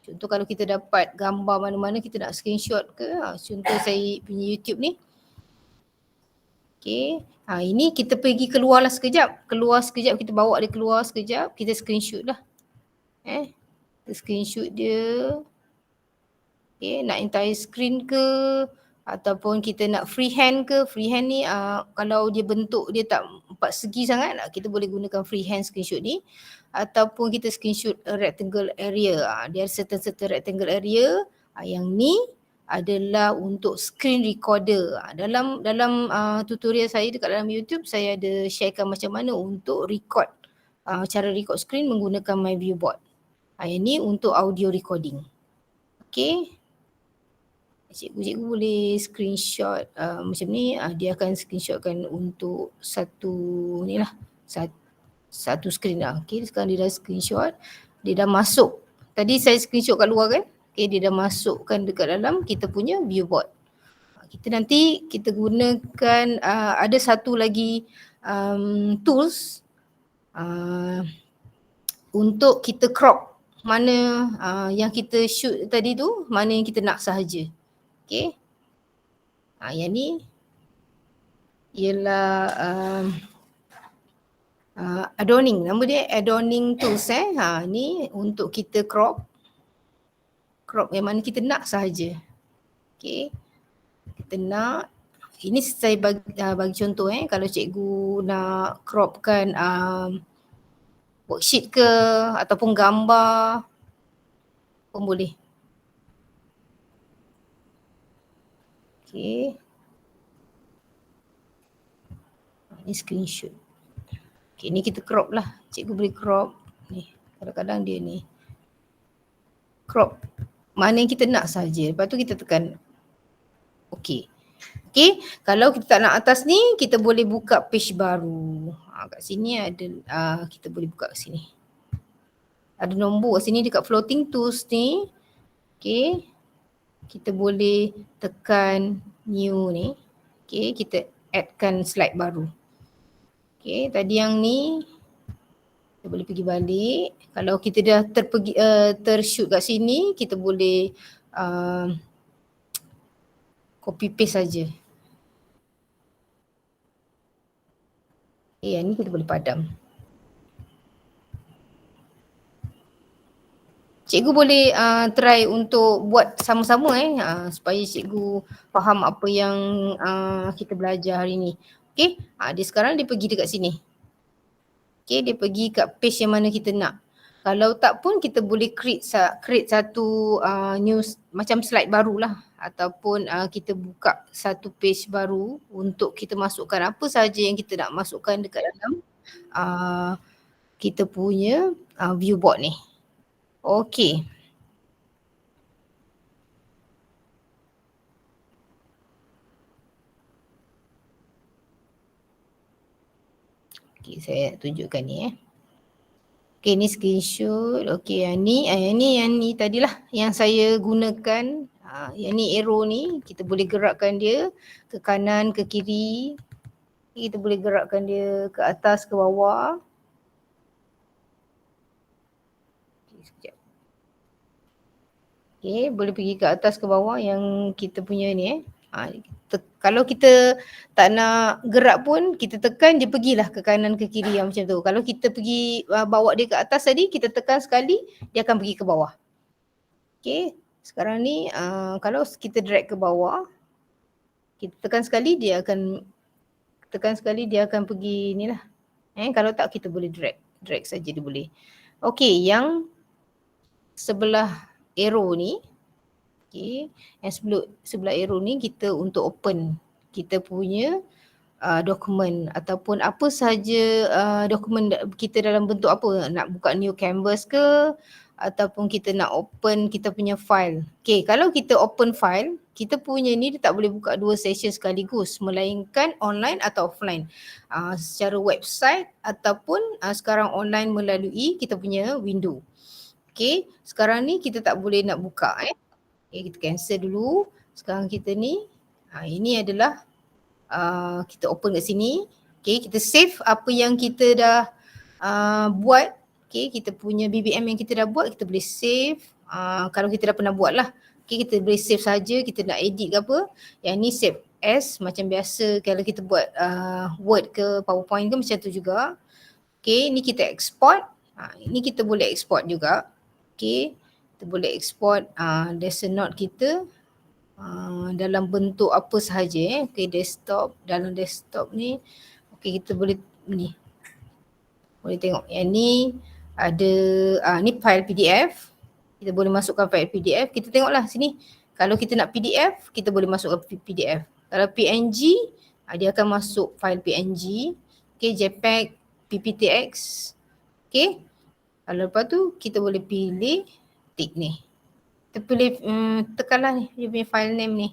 Contoh kalau kita dapat gambar mana-mana kita nak screenshot ke. Contoh saya punya YouTube ni. Okay, ini kita pergi keluar lah sekejap. Keluar sekejap, kita bawa dia keluar sekejap. Kita screenshot lah. Kita screenshot dia. Okay, nak entire screen ke ataupun kita nak freehand ke. Freehand ni kalau dia bentuk dia tak empat segi sangat, kita boleh gunakan freehand screenshot ni. Ataupun kita screenshot a rectangle area. Dia ada certain rectangle area. Yang ni adalah untuk screen recorder. Dalam tutorial saya dekat dalam YouTube, saya ada sharekan macam mana untuk record, cara record screen menggunakan My Viewboard. Yang ni untuk audio recording. Okay, cikgu boleh screenshot macam ni. Dia akan screenshotkan untuk satu ni lah, satu screen lah. Okay, sekarang dia dah screenshot, dia dah masuk. Tadi saya screenshot kat luar kan. Okay, dia dah masukkan dekat dalam kita punya viewboard. Kita nanti kita gunakan ada satu lagi tools untuk kita crop mana yang kita shoot tadi tu, mana yang kita nak sahaja. Okay, yang ni ialah adorning, nama dia adorning tools. Ni untuk kita crop yang mana kita nak sahaja. Okay, kita nak, ini saya bagi contoh kalau cikgu nak cropkan worksheet ke ataupun gambar pun boleh. Okay, ini screenshot. Okay, ni kita crop lah. Cikgu boleh crop. Ni, kadang-kadang dia ni. Crop. Mana yang kita nak saja. Lepas tu kita tekan okay. Okay, kalau kita tak nak atas ni, kita boleh buka page baru. Kat sini ada, kita boleh buka kat sini. Ada nombor kat sini dekat floating tools ni. Okay, kita boleh tekan new ni. Okay, kita addkan slide baru. Okay, tadi yang ni, kita boleh pergi balik. Kalau kita dah tershoot kat sini, kita boleh copy paste saja. Yang ni kita boleh padam. Cikgu boleh try untuk buat sama-sama supaya cikgu faham apa yang kita belajar hari ni. Okay, dia sekarang dia pergi dekat sini. Okay, dia pergi kat page yang mana kita nak. Kalau tak pun kita boleh create satu new macam slide barulah, ataupun kita buka satu page baru untuk kita masukkan apa sahaja yang kita nak masukkan dekat dalam kita punya viewboard ni. Okay. Okay, saya tunjukkan ni Okay, ni screenshot. Okay, yang ni tadilah yang saya gunakan. Yang ni arrow ni, kita boleh gerakkan dia ke kanan, ke kiri. Kita boleh gerakkan dia ke atas, ke bawah. Okay, sekejap. Okay, boleh pergi ke atas, ke bawah yang kita punya ni kalau kita tak nak gerak pun, kita tekan dia pergilah ke kanan ke kiri yang macam tu. Kalau kita pergi bawa dia ke atas tadi, kita tekan sekali, dia akan pergi ke bawah. Okay, sekarang ni kalau kita drag ke bawah, kita tekan sekali dia akan pergi ni lah. Kalau tak kita boleh drag saja dia boleh. Okay, yang sebelah arrow ni, okay, yang sebelah arrow ni kita untuk open kita punya dokumen ataupun apa sahaja dokumen kita dalam bentuk apa, nak buka new canvas ke ataupun kita nak open kita punya file. Okay, kalau kita open file, kita punya ni dia tak boleh buka dua session sekaligus melainkan online atau offline. Secara website ataupun sekarang online melalui kita punya window. Okay, sekarang ni kita tak boleh nak buka Okay, kita cancel dulu. Sekarang kita ni, ini adalah kita open kat sini. Okay, kita save apa yang kita dah buat. Okay, kita punya BBM yang kita dah buat, kita boleh save. Kalau kita dah pernah buat lah. Okay, kita boleh save saja, kita nak edit ke apa. Yang ni save as macam biasa kalau kita buat Word ke PowerPoint ke macam tu juga. Okay, ni kita export. Ini kita boleh export juga. Okay. Kita boleh export lesson note kita dalam bentuk apa sahaja Okay, desktop, dalam desktop ni okay, kita boleh ni boleh tengok yang ni ada ni file PDF. Kita boleh masukkan file PDF. Kita tengoklah sini. Kalau kita nak PDF, kita boleh masukkan PDF. Kalau PNG, dia akan masuk file PNG. Okay, JPEG, PPTX. Okay. Kalau lepas tu kita boleh pilih tik ni. Kita boleh tekanlah ni dia punya file name ni.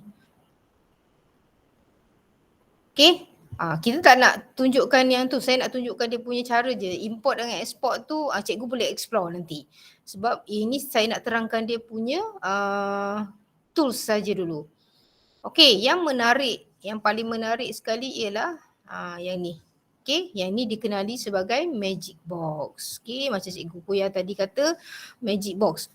Okay. Kita tak nak tunjukkan yang tu. Saya nak tunjukkan dia punya cara je. Import dengan export tu cikgu boleh explore nanti. Sebab ini saya nak terangkan dia punya tools saja dulu. Okay, yang menarik, yang paling menarik sekali ialah yang ni. Okay, yang ni dikenali sebagai magic box. Okay, macam cikgu Kuya tadi kata magic box.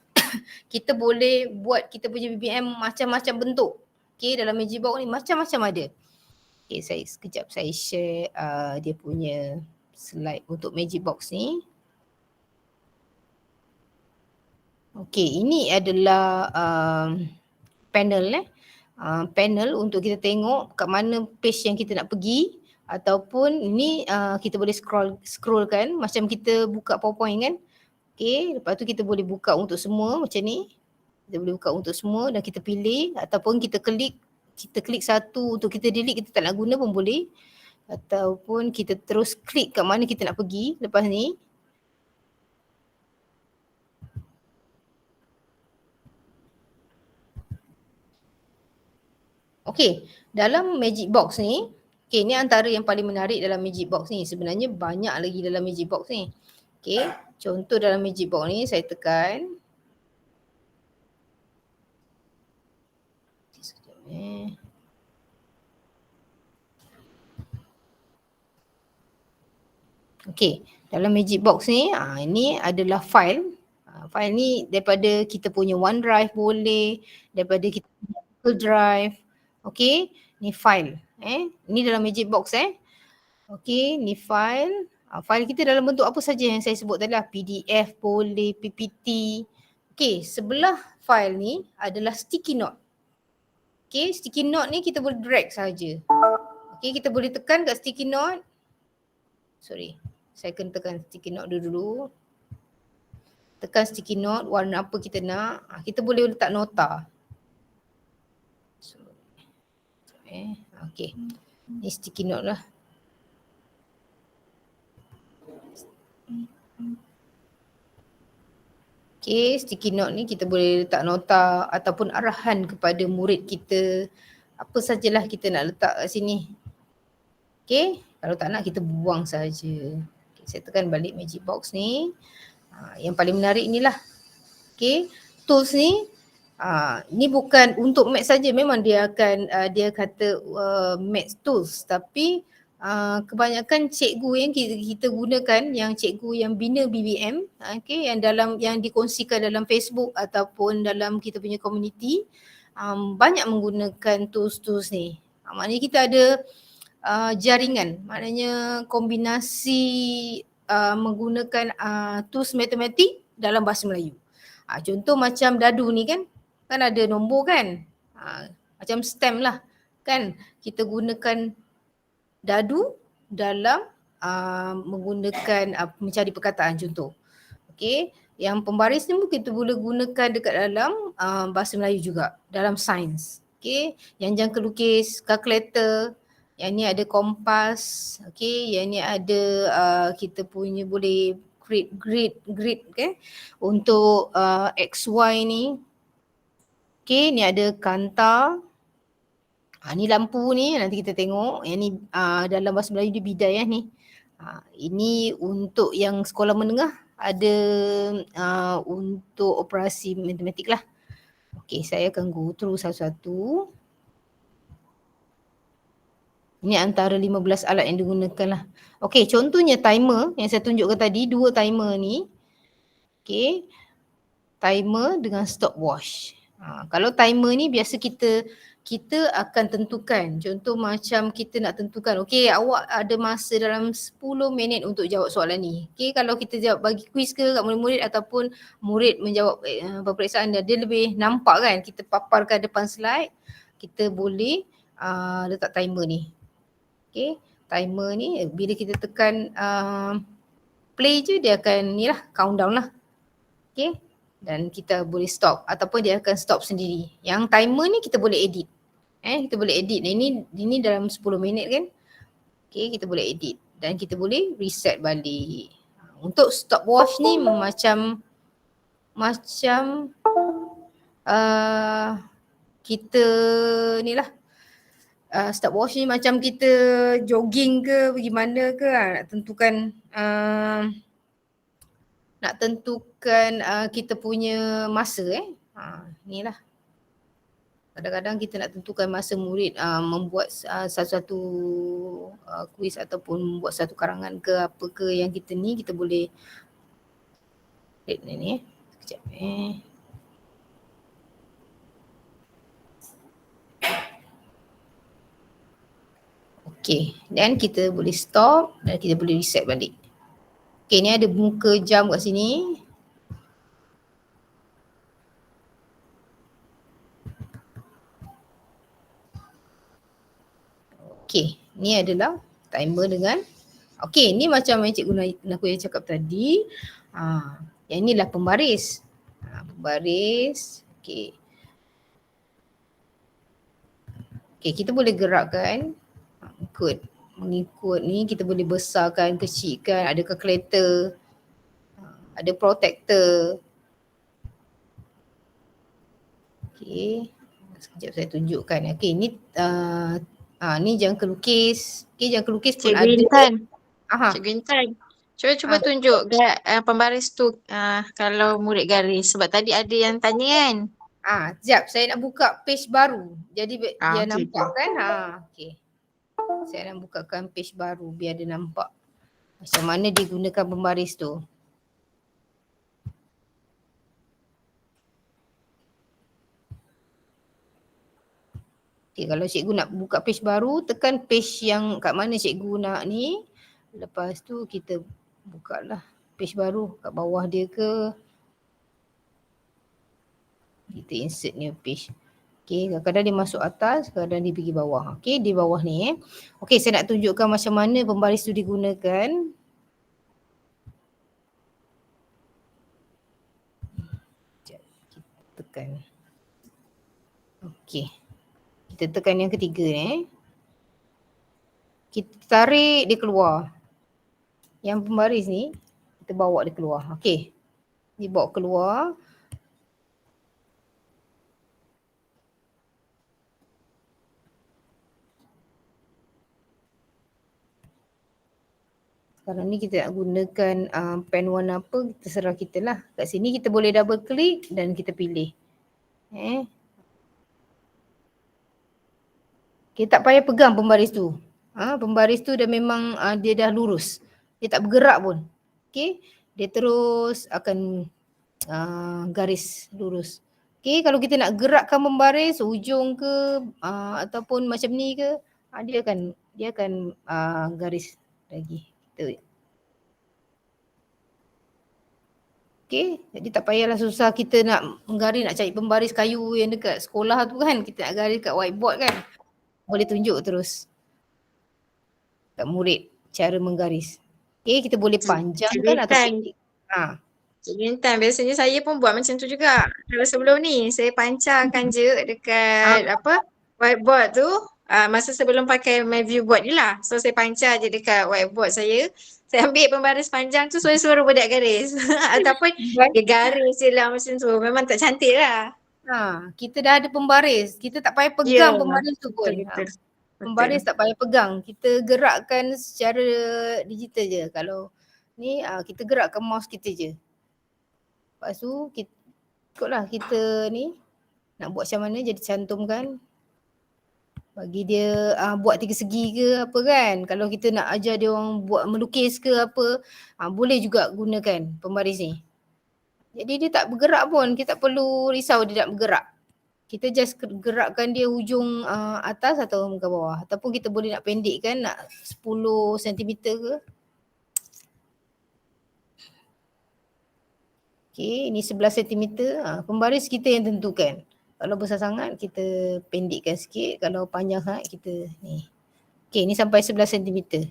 Kita boleh buat kita punya BBM macam-macam bentuk. Okay, dalam magic box ni macam-macam ada. Okay, sekejap saya share dia punya slide untuk magic box ni. Okay, ini adalah panel panel untuk kita tengok kat mana page yang kita nak pergi ataupun ini kita boleh scrollkan macam kita buka PowerPoint kan. Okay, lepas tu kita boleh buka untuk semua macam ni. Kita boleh buka untuk semua dan kita pilih ataupun kita klik satu untuk kita delete, kita tak nak guna pun boleh. ataupun kita terus klik kat mana kita nak pergi lepas ni. Okey, dalam magic box ni, okey, ni antara yang paling menarik dalam magic box ni. Sebenarnya banyak lagi dalam magic box ni. Okey, contoh dalam magic box ni saya tekan. Sekejap Okey, dalam magic box ni, ini adalah file. File ni daripada kita punya OneDrive boleh, daripada kita punya Google Drive. Okey, ni file. Ni dalam magic box Okey, ni file. File kita dalam bentuk apa saja yang saya sebut tadi lah. PDF boleh, PPT. Okey, sebelah file ni adalah sticky note. Okey, sticky note ni kita boleh drag saja. Okey, kita boleh tekan kat sticky note. Sorry, saya kena tekan sticky note dulu. Tekan sticky note, warna apa kita nak. Kita boleh letak nota. Okey, ni sticky note lah. Okay, sticky note ni kita boleh letak nota ataupun arahan kepada murid kita. Apa sajalah kita nak letak kat sini. Okay, kalau tak nak kita buang saja. Okay, saya tekan balik magic box ni. Yang paling menarik inilah. Okay, tools ni. Ni bukan untuk Math saja. Memang dia akan, dia kata Math tools. Tapi kebanyakan cikgu yang kita gunakan, yang cikgu yang bina BBM, okay, yang dikongsikan dalam Facebook ataupun dalam kita punya community, banyak menggunakan tools-tools ni. Maknanya kita ada jaringan, maknanya kombinasi menggunakan tools matematik dalam bahasa Melayu. Contoh macam dadu ni kan ada nombor kan, macam stem lah kan, kita gunakan dadu dalam menggunakan mencari perkataan contoh. Okey, yang pembaris ni kita boleh gunakan dekat dalam bahasa Melayu juga, dalam sains. Okey, yang jangka lukis, kalkulator, yang ni ada kompas, okey, yang ni ada kita punya boleh grid okay, untuk XY ni. Okey, ni ada kanta. Ni lampu ni nanti kita tengok. Yang ni dalam bahasa Melayu dia bidai ni. Ini untuk yang sekolah menengah, ada untuk operasi matematik lah. Okey, saya akan go through satu-satu. Ini antara 15 alat yang digunakan lah. Okey, contohnya timer yang saya tunjukkan tadi, 2 timer ni. Okey, timer dengan stopwatch. Kalau timer ni biasa kita akan tentukan. Contoh macam kita nak tentukan, okey, awak ada masa dalam 10 minit untuk jawab soalan ni. Okey, kalau kita jawab bagi kuis ke kat murid-murid ataupun murid menjawab peperiksaan dia lebih nampak kan, kita paparkan depan slide, kita boleh letak timer ni. Okey, timer ni bila kita tekan play je dia akan ni lah, countdown lah. Okey, dan kita boleh stop ataupun dia akan stop sendiri. Yang timer ni kita boleh edit. Kita boleh edit. Ini dalam 10 minit kan. Okey, kita boleh edit dan kita boleh reset balik. Untuk stopwatch ni macam kita ni lah. Stopwatch ni macam kita jogging ke pergi mana ke, nak tentukan kita punya masa ni lah. Kadang-kadang kita nak tentukan masa murid membuat satu-satu kuis ataupun membuat satu karangan ke apa ke yang kita ni, kita boleh ni. Sekejap Okay, dan kita boleh stop dan kita boleh reset balik. Okay, ni ada muka jam kat sini. Okay, ni adalah timer dengan, okay, ni macam yang Cikgu Naku yang cakap tadi. Yang inilah pembaris. Pembaris, okay. Okay, kita boleh gerakkan ikut mengikut ni kita boleh besarkan, kecilkan, ada calculator, ada protector. Okey, sekejap saya tunjukkan. Okey, ni jangka lukis. Okey, jangka lukis pun Cikgu ada. Intan. Aha. Cikgu Intan. Cuba Ah. tunjuk pembaris tu kalau murid garis. Sebab tadi ada yang tanya kan. Sekejap saya nak buka page baru. Jadi dia Okey. nampak kan? Okey. Saya nak bukakan page baru biar dia nampak macam mana digunakan pembaris tu. Okay, kalau cikgu nak buka page baru, tekan page yang kat mana cikgu nak ni. Lepas tu kita buka lah page baru kat bawah dia ke. Kita insert new page. Okay, kadang-kadang dia masuk atas, kadang-kadang dia pergi bawah. Okay, di bawah ni. Okay, saya nak tunjukkan macam mana pembaris tu digunakan. Sekejap, kita tekan. Okay. Kita tekan yang ketiga ni. Kita tarik dia keluar. Yang pembaris ni, kita bawa dia keluar. Okey. Dibawa keluar. Sekarang ni kita nak gunakan pen warna apa, terserah kita lah. Kat sini kita boleh double click dan kita pilih. Kita tak payah pegang pembaris tu. Pembaris tu dah memang dia dah lurus. Dia tak bergerak pun. Okey, dia terus akan garis lurus. Okey, kalau kita nak gerakkan pembaris ujung ke ataupun macam ni ke, dia akan garis lagi. Okey, jadi tak payahlah susah kita nak menggaris, nak cari pembaris kayu yang dekat sekolah tu kan. Kita nak garis kat whiteboard kan. Boleh tunjuk terus kat murid cara menggaris. Okey, kita boleh panjangkan atau pendek. Cikgu Intan, biasanya saya pun buat macam tu juga. Kalau sebelum ni, saya pancarkan je dekat whiteboard tu. Masa sebelum pakai my view board ni lah. So saya pancar je dekat whiteboard saya. Saya ambil pembaris panjang tu, saya suruh budak garis. Ataupun dia garis je lah macam tu. Memang tak cantik lah. Kita dah ada pembaris. Kita tak payah pegang pembaris tu pun. Betul. Pembaris tak payah pegang. Kita gerakkan secara digital je. Kalau ni kita gerakkan mouse kita je. Lepas tu ikutlah kita ni nak buat macam mana, jadi cantumkan. Bagi dia buat tiga segi ke apa kan. Kalau kita nak ajar dia orang buat melukis ke apa, boleh juga gunakan pembaris ni. Jadi dia tak bergerak pun, kita tak perlu risau dia tak bergerak. Kita just gerakkan dia hujung atas atau ke bawah. Ataupun kita boleh nak pendekkan, nak 10 cm ke. Okay, ini 11 cm. Pembaris kita yang tentukan. Kalau besar sangat kita pendekkan sikit. Kalau panjang sangat kita ni. Okay, ni sampai 11 cm.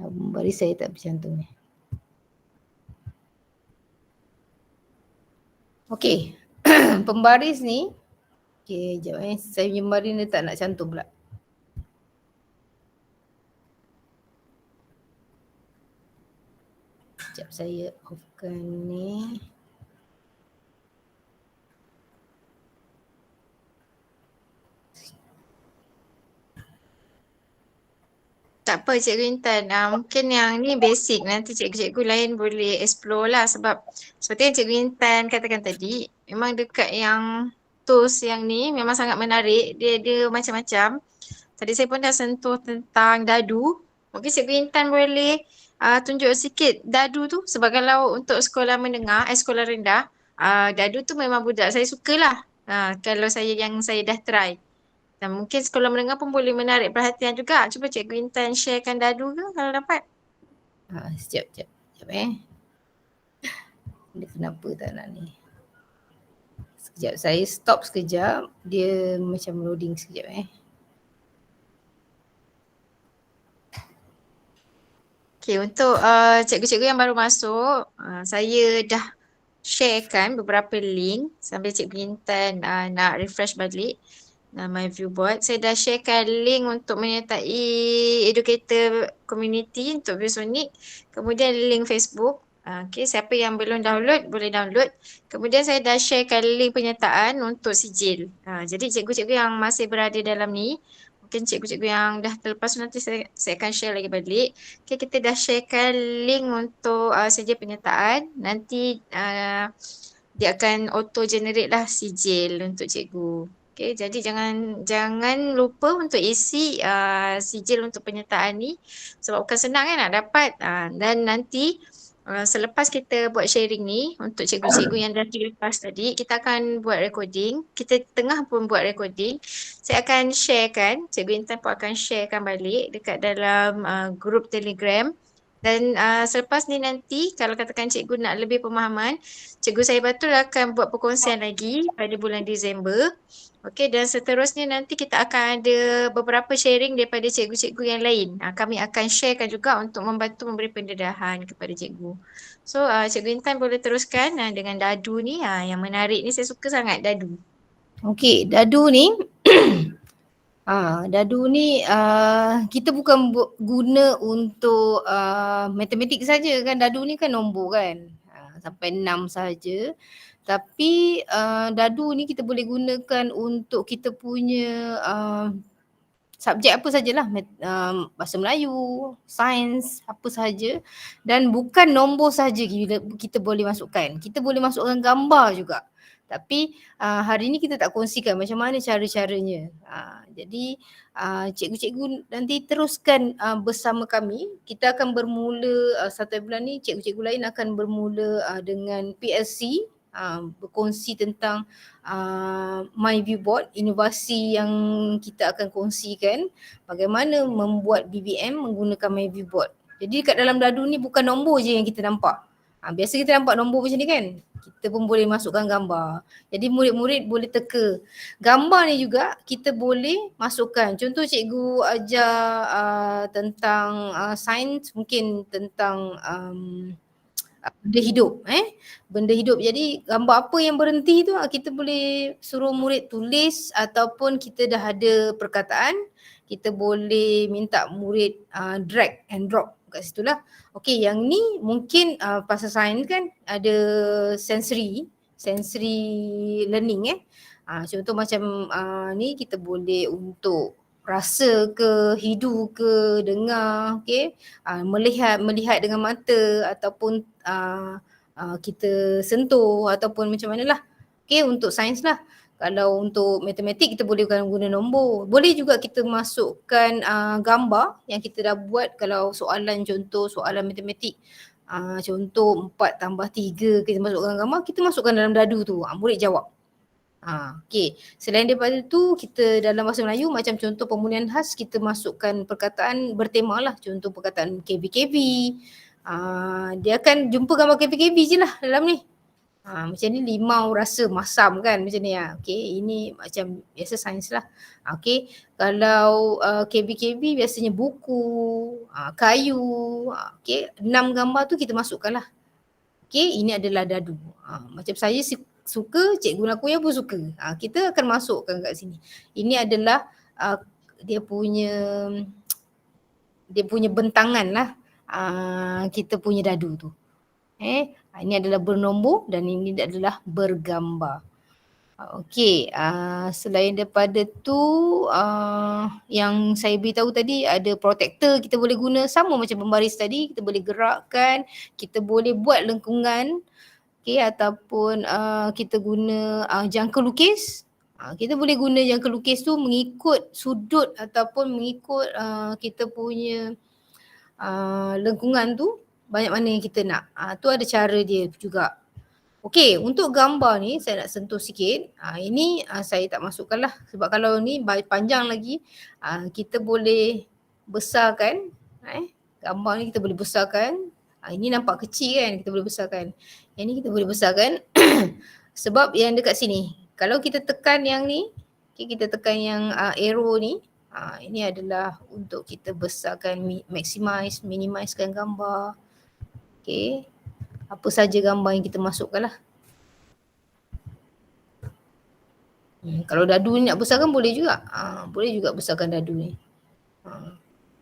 Baris saya tak bercantum ni. Okey. Pembaris ni. Okey, jap saya punya baris ni tak nak cantum pula. Sekejap saya offkan ni. Tak apa Cikgu Intan, mungkin yang ni basic, nanti cikgu-cikgu lain boleh explore lah sebab seperti yang Cikgu Intan katakan tadi, memang dekat yang tools yang ni memang sangat menarik, dia ada macam-macam. Tadi saya pun dah sentuh tentang dadu, mungkin Cikgu Intan boleh tunjuk sikit dadu tu sebab kalau untuk sekolah menengah, sekolah rendah, dadu tu memang budak saya sukalah kalau saya dah try. Dan mungkin sekolah menengah pun boleh menarik perhatian juga. Cuba Cikgu Intan sharekan dadu ke kalau dapat? Sekejap. Dia kenapa tak nak ni? Sekejap, saya stop sekejap. Dia macam loading sekejap. Okay, untuk cikgu-cikgu yang baru masuk, saya dah sharekan beberapa link sambil Cikgu Intan nak refresh balik my viewboard. Saya dah sharekan link untuk menyertai educator community untuk ViewSonic. Kemudian link Facebook. Okay, siapa yang belum download boleh download. Kemudian saya dah sharekan link penyertaan untuk sijil. Jadi cikgu-cikgu yang masih berada dalam ni, mungkin cikgu-cikgu yang dah terlepas nanti saya akan share lagi balik. Okay, kita dah sharekan link untuk sijil penyertaan. Nanti dia akan auto generate lah sijil untuk cikgu. Okay, jadi jangan lupa untuk isi sijil untuk penyertaan ni sebab bukan senang kan nak dapat. Dan nanti selepas kita buat sharing ni untuk cikgu-cikgu yang dah terlepas tadi, kita akan buat recording. Kita tengah pun buat recording. Saya akan sharekan, Cikgu Intan pun akan sharekan balik dekat dalam grup Telegram. Dan selepas ni nanti kalau katakan cikgu nak lebih pemahaman, Cikgu saya Batul akan buat perkongsian lagi pada bulan Disember. Okey, dan seterusnya nanti kita akan ada beberapa sharing daripada cikgu-cikgu yang lain. Kami akan sharekan juga untuk membantu memberi pendedahan kepada cikgu. So, Cikgu Intan boleh teruskan dengan dadu ni. Yang menarik ni saya suka sangat dadu. Okey, dadu ni dadu ni kita bukan guna untuk matematik saja kan. Dadu ni kan nombor kan. Sampai 6 saja. Tapi dadu ni kita boleh gunakan untuk kita punya subjek apa sajalah, bahasa Melayu, sains, apa sahaja. Dan bukan nombor saja kita boleh masukkan. Kita boleh masukkan gambar juga. Tapi hari ni kita tak kongsikan macam mana cara-caranya. Jadi cikgu-cikgu nanti teruskan bersama kami. Kita akan bermula satu bulan ni, cikgu-cikgu lain akan bermula dengan PLC, berkongsi tentang My Viewboard, inovasi yang kita akan kongsikan bagaimana membuat BBM menggunakan My Viewboard. Jadi kat dalam dadu ni bukan nombor je yang kita nampak. Biasa kita nampak nombor macam ni kan. Kita pun boleh masukkan gambar. Jadi murid-murid boleh teka. Gambar ni juga kita boleh masukkan. Contoh cikgu ajar tentang sains, mungkin tentang benda hidup. Benda hidup. Jadi gambar apa yang berhenti tu kita boleh suruh murid tulis ataupun kita dah ada perkataan, kita boleh minta murid drag and drop kat situ lah. Okey, yang ni mungkin pasal sains kan ada sensory learning. Contoh macam ni kita boleh untuk rasa ke, hidu ke, dengar, okey, melihat dengan mata ataupun kita sentuh ataupun macam manalah. Okey, untuk sains lah. Kalau untuk matematik kita boleh guna nombor. Boleh juga kita masukkan gambar yang kita dah buat. Kalau soalan, contoh soalan matematik, contoh 4 tambah 3 kita masukkan gambar, kita masukkan dalam dadu tu. Murid jawab. Okey. Selain daripada tu, kita dalam bahasa Melayu macam contoh pemulihan khas, kita masukkan perkataan bertema lah. Contoh perkataan KB-KB. Dia akan jumpa gambar KB-KB je lah dalam ni. Macam ni limau rasa masam kan, macam ni lah. Okey, ini macam biasa sains lah. Okey, kalau KB-KB biasanya buku, kayu. Okey, 6 gambar tu kita masukkan lah. Okey, ini adalah dadu. Macam saya suka, cikgu Nakuya pun suka. Kita akan masukkan kat sini. Ini adalah dia punya bentangan lah. Kita punya dadu tu. Ini adalah bernombor dan ini adalah bergambar. Okey, selain daripada tu yang saya beritahu tadi ada protector kita boleh guna sama macam pembaris tadi, kita boleh gerakkan, kita boleh buat lengkungan, okey, ataupun kita guna jangka lukis. Kita boleh guna jangka lukis tu mengikut sudut ataupun mengikut kita punya lengkungan tu banyak mana yang kita nak. Tu ada cara dia juga. Okey, untuk gambar ni saya nak sentuh sikit. Ini saya tak masukkan lah sebab kalau ni panjang lagi, kita boleh besarkan gambar ni kita boleh besarkan. Ini nampak kecil kan, kita boleh besarkan. Yang ni kita boleh besarkan sebab yang dekat sini. Kalau kita tekan yang ni, okay, kita tekan yang arrow ni, ini adalah untuk kita besarkan, minimizekan gambar. Okay. Apa saja gambar yang kita masukkan lah. Kalau dadu ni nak besarkan boleh juga. Boleh juga besarkan dadu ni.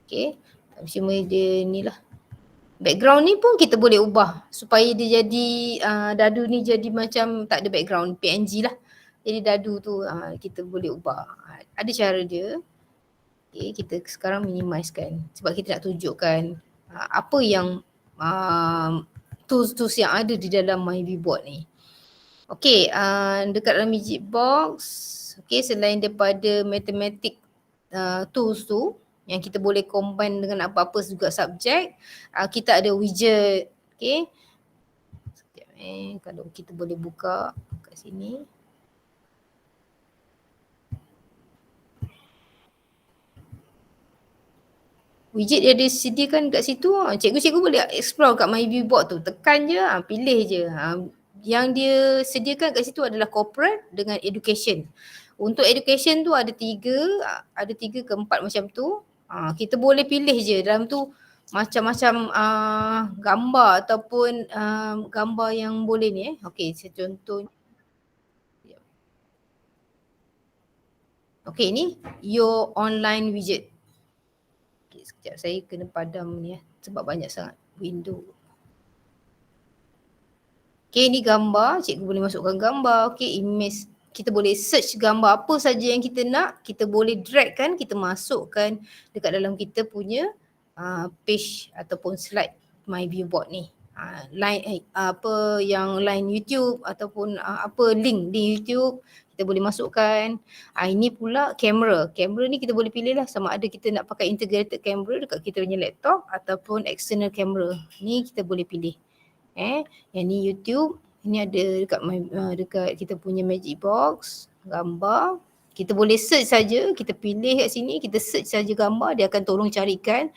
Okay. Cuma dia ni lah. Background ni pun kita boleh ubah supaya dia jadi dadu ni jadi macam tak ada background, PNG lah. Jadi dadu tu kita boleh ubah. Ada cara dia. Okay, kita sekarang minimizekan sebab kita nak tunjukkan apa yang tools-tools yang ada di dalam MyViewBoard ni. Okay, dekat dalam Magic Box, okay, selain daripada mathematic tools tu, yang kita boleh combine dengan apa-apa juga subjek, kita ada widget. Okay. Sekejap kalau kita boleh buka kat sini. Widget dia ada sediakan kat situ. Cikgu-cikgu boleh explore kat MyViewBoard tu. Tekan je, pilih je. Yang dia sediakan kat situ adalah corporate dengan education. Untuk education tu ada 3 ke 4 macam tu. Kita boleh pilih je dalam tu macam-macam gambar ataupun gambar yang boleh ni. Okey, saya contoh. Okey, ni your online widget. Okay, sekejap saya kena padam ni sebab banyak sangat window. Okay, ni gambar, cikgu boleh masukkan gambar. Okay, image. Kita boleh search gambar apa saja yang kita nak, kita boleh drag kan, kita masukkan dekat dalam kita punya page ataupun slide MyViewBoard ni. Line apa yang line YouTube ataupun apa link di YouTube kita boleh masukkan. Ini pula kamera. Kamera ni kita boleh pilih lah sama ada kita nak pakai integrated camera dekat kita punya laptop ataupun external camera. Ni kita boleh pilih. Yang ni YouTube. Ini ada dekat kita punya Magic Box, gambar. Kita boleh search saja, kita pilih kat sini, kita search saja gambar, dia akan tolong carikan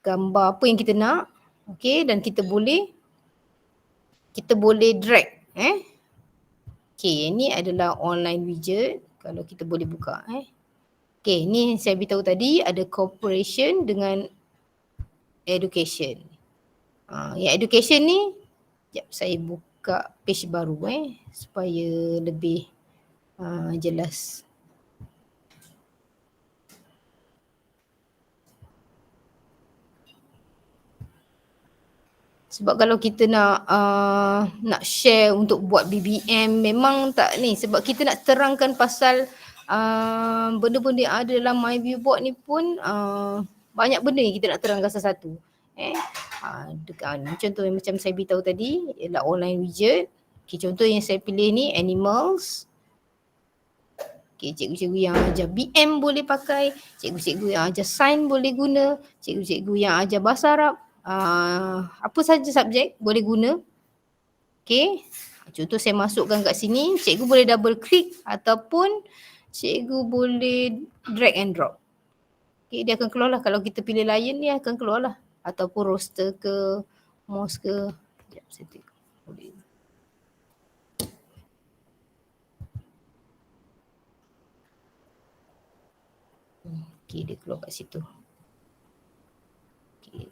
gambar apa yang kita nak. Okey, dan kita boleh drag. Okey, ini adalah online widget kalau kita boleh buka. Okey, ni saya beritahu tadi ada cooperation dengan education. Yang education ni, sekejap saya buka page baru supaya lebih jelas. Sebab kalau kita nak share untuk buat BBM memang tak ni, sebab kita nak terangkan pasal benda-benda yang ada dalam MyViewBoard ni pun banyak benda yang kita nak terangkan satu-satu. Contoh yang macam saya beritahu tadi ialah online widget. Okay, contoh yang saya pilih ni animals. Okay, cikgu-cikgu yang ajar BM boleh pakai, cikgu-cikgu yang ajar sains boleh guna, cikgu-cikgu yang ajar bahasa Arab, apa saja subjek boleh guna. Okay, contoh saya masukkan kat sini, cikgu boleh double click ataupun cikgu boleh drag and drop. Okay, dia akan keluar lah. Kalau kita pilih lion dia akan keluar lah. Ataupun roster ke, mouse ke. Sekejap saya tengok. Boleh. Okay, dia keluar kat situ. Okay.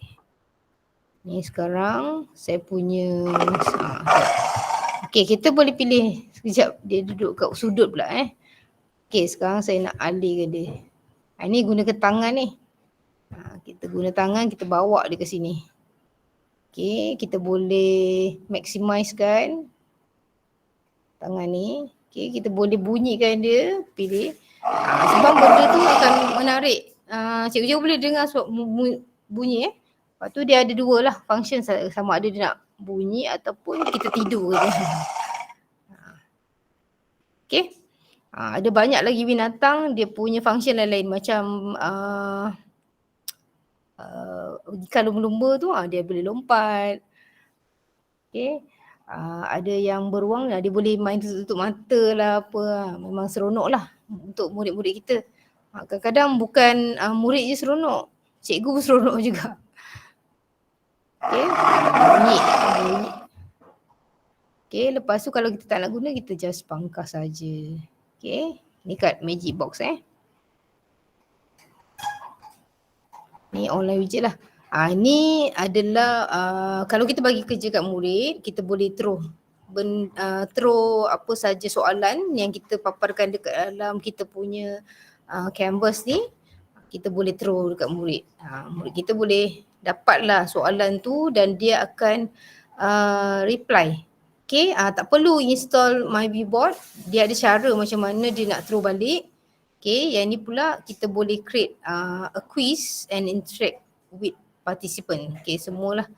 Ni sekarang saya punya. Okay, kita boleh pilih. Sekejap dia duduk kat sudut pula Okay, sekarang saya nak alihkan dia. Ni gunakan tangan ni. Kita guna tangan, kita bawa dia ke sini. Okay, kita boleh maximizekan tangan ni. Okay, kita boleh bunyikan dia, pilih. Sebab benda tu akan menarik. Cikgu-cikgu boleh dengar bunyi Lepas tu dia ada 2 lah function, sama ada dia nak bunyi ataupun kita tidur je. Okay. Ada banyak lagi binatang, dia punya function lain-lain macam kalau lumba tu dia boleh lompat. Okay. Ada yang beruang dia boleh main tutup mata lah apa. Memang seronok lah untuk murid-murid kita. Kadang-kadang bukan murid je seronok. Cikgu pun seronok juga. Okay, bunyi. Okay, lepas tu kalau kita tak nak guna, kita just pangkas saja. Okay, ni kat Magic Box Ni online widget lah. Ni adalah kalau kita bagi kerja kat murid, kita boleh throw apa saja soalan yang kita paparkan dekat dalam kita punya canvas ni, kita boleh throw dekat murid. Murid kita boleh dapatlah soalan tu dan dia akan reply. Okay, tak perlu install MyViewBoard, dia ada cara macam mana dia nak throw balik. Okay, yang ni pula kita boleh create a quiz and interact with participant. Okay, semualah.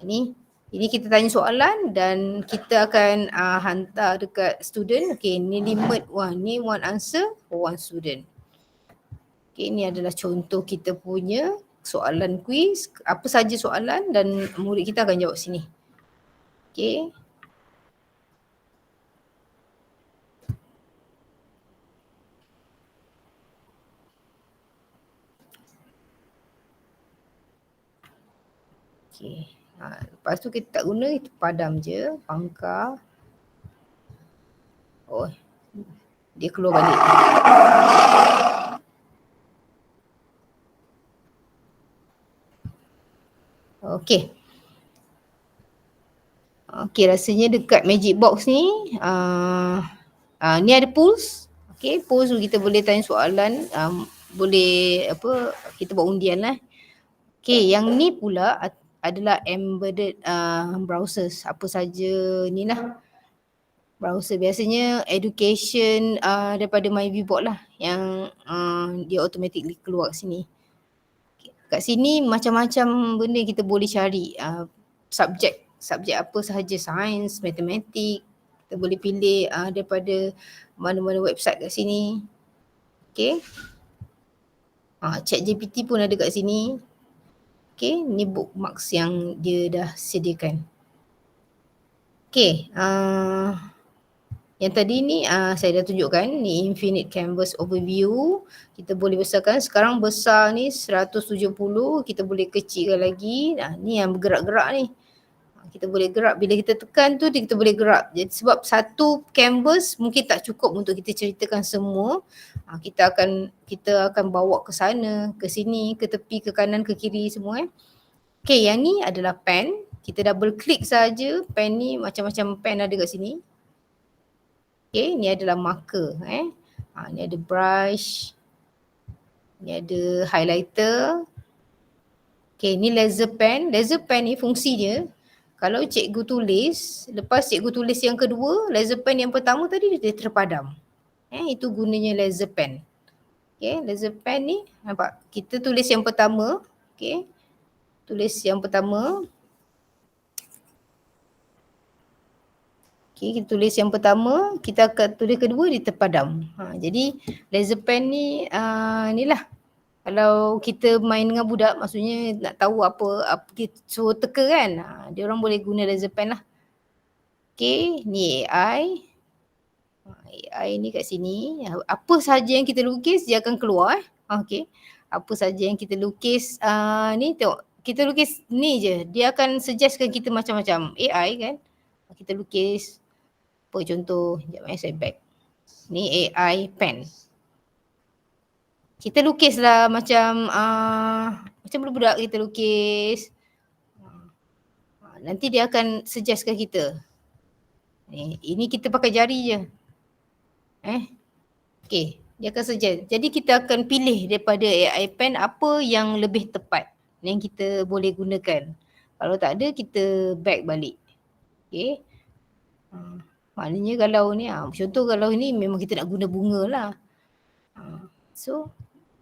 Ini kita tanya soalan dan kita akan hantar dekat student. Okay, ni limit ni one answer for one student. Okay, ini adalah contoh kita punya soalan quiz. Apa saja soalan dan murid kita akan jawab sini. Okay. Okay. Lepas tu kita tak guna, kita padam je, pangkar. Oh, dia keluar balik. Okay. Okay, rasanya dekat Magic Box ni, ni ada polls. Okay, polls tu kita boleh tanya soalan, boleh kita buat undian lah. Okay, yang ni pula adalah embedded browsers. Apa saja ni lah. Browser biasanya education daripada MyViewBoard lah yang dia automatically keluar kat sini. Kat sini macam-macam benda kita boleh cari. Subjek apa sahaja, sains, matematik. Kita boleh pilih daripada mana-mana website kat sini. Okay. ChatGPT pun ada kat sini. Okay, ni bookmarks yang dia dah sediakan. Okay, yang tadi ni saya dah tunjukkan, ni Infinite Canvas Overview. Kita boleh besarkan, sekarang besar ni 170, kita boleh kecilkan lagi. Ni yang bergerak-gerak ni. Kita boleh gerak, bila kita tekan tu kita boleh gerak. Jadi sebab satu canvas mungkin tak cukup untuk kita ceritakan semua. Kita akan bawa ke sana, ke sini, ke tepi, ke kanan, ke kiri semua. Okay, yang ni adalah pen. Kita double klik saja, pen ni macam-macam pen ada kat sini. Okay, ni adalah marker. Ni ada brush, ni ada highlighter. Okay, ni laser pen. Laser pen ni fungsi dia, kalau cikgu tulis, lepas cikgu tulis yang kedua, laser pen yang pertama tadi dia terpadam. Itu gunanya laser pen. Okay, laser pen ni nampak, kita tulis yang pertama. Okay, tulis yang pertama. Okay, kita tulis yang pertama, kita akan tulis kedua, dia terpadam. Jadi laser pen ni ni lah. Kalau kita main dengan budak, maksudnya nak tahu apa kita suruh teka kan, dia orang boleh guna laser pen lah. Okay, ni AI. AI ni kat sini, apa sahaja yang kita lukis dia akan keluar. Okay, apa sahaja yang kita lukis, ni tengok, kita lukis ni je, dia akan suggestkan kita macam-macam. AI kan, kita lukis, apa contoh, sekejap saya back. Ni AI pen. Kita lukislah macam budak-budak kita lukis. Nanti dia akan suggestkan kita. Ini kita pakai jari je. Okay, dia akan suggest. Jadi kita akan pilih daripada AI pen apa yang lebih tepat yang kita boleh gunakan. Kalau tak ada, kita back balik. Okay. Maknanya kalau ni, contoh kalau ni memang kita nak guna bunga lah. So,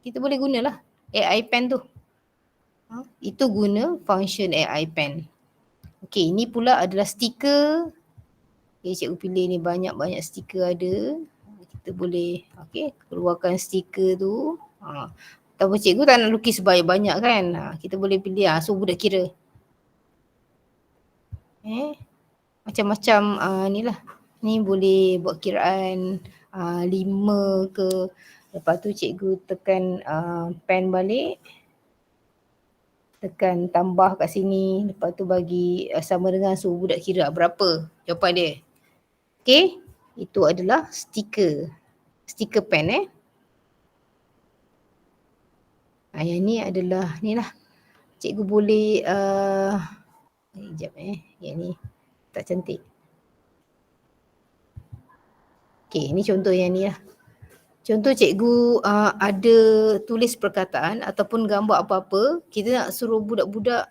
kita boleh gunalah AI pen tu. Itu guna function AI pen. Okay, ini pula adalah stiker. Okay, cikgu pilih ni banyak-banyak stiker ada. Kita boleh keluarkan stiker tu. Ataupun cikgu tak nak lukis banyak-banyak kan. Kita boleh pilih, so budak kira. Macam-macam ni lah. Ni boleh buat kiraan 5 ke. Lepas tu cikgu tekan pen balik. Tekan tambah kat sini. Lepas tu bagi sama dengan suhu budak kira berapa jawapan dia. Okay. Itu adalah stiker. Stiker pen yang ni adalah ni lah. Cikgu boleh sekejap yang ni tak cantik. Okay, ni contoh yang ni lah. Contoh cikgu ada tulis perkataan ataupun gambar apa-apa, kita nak suruh budak-budak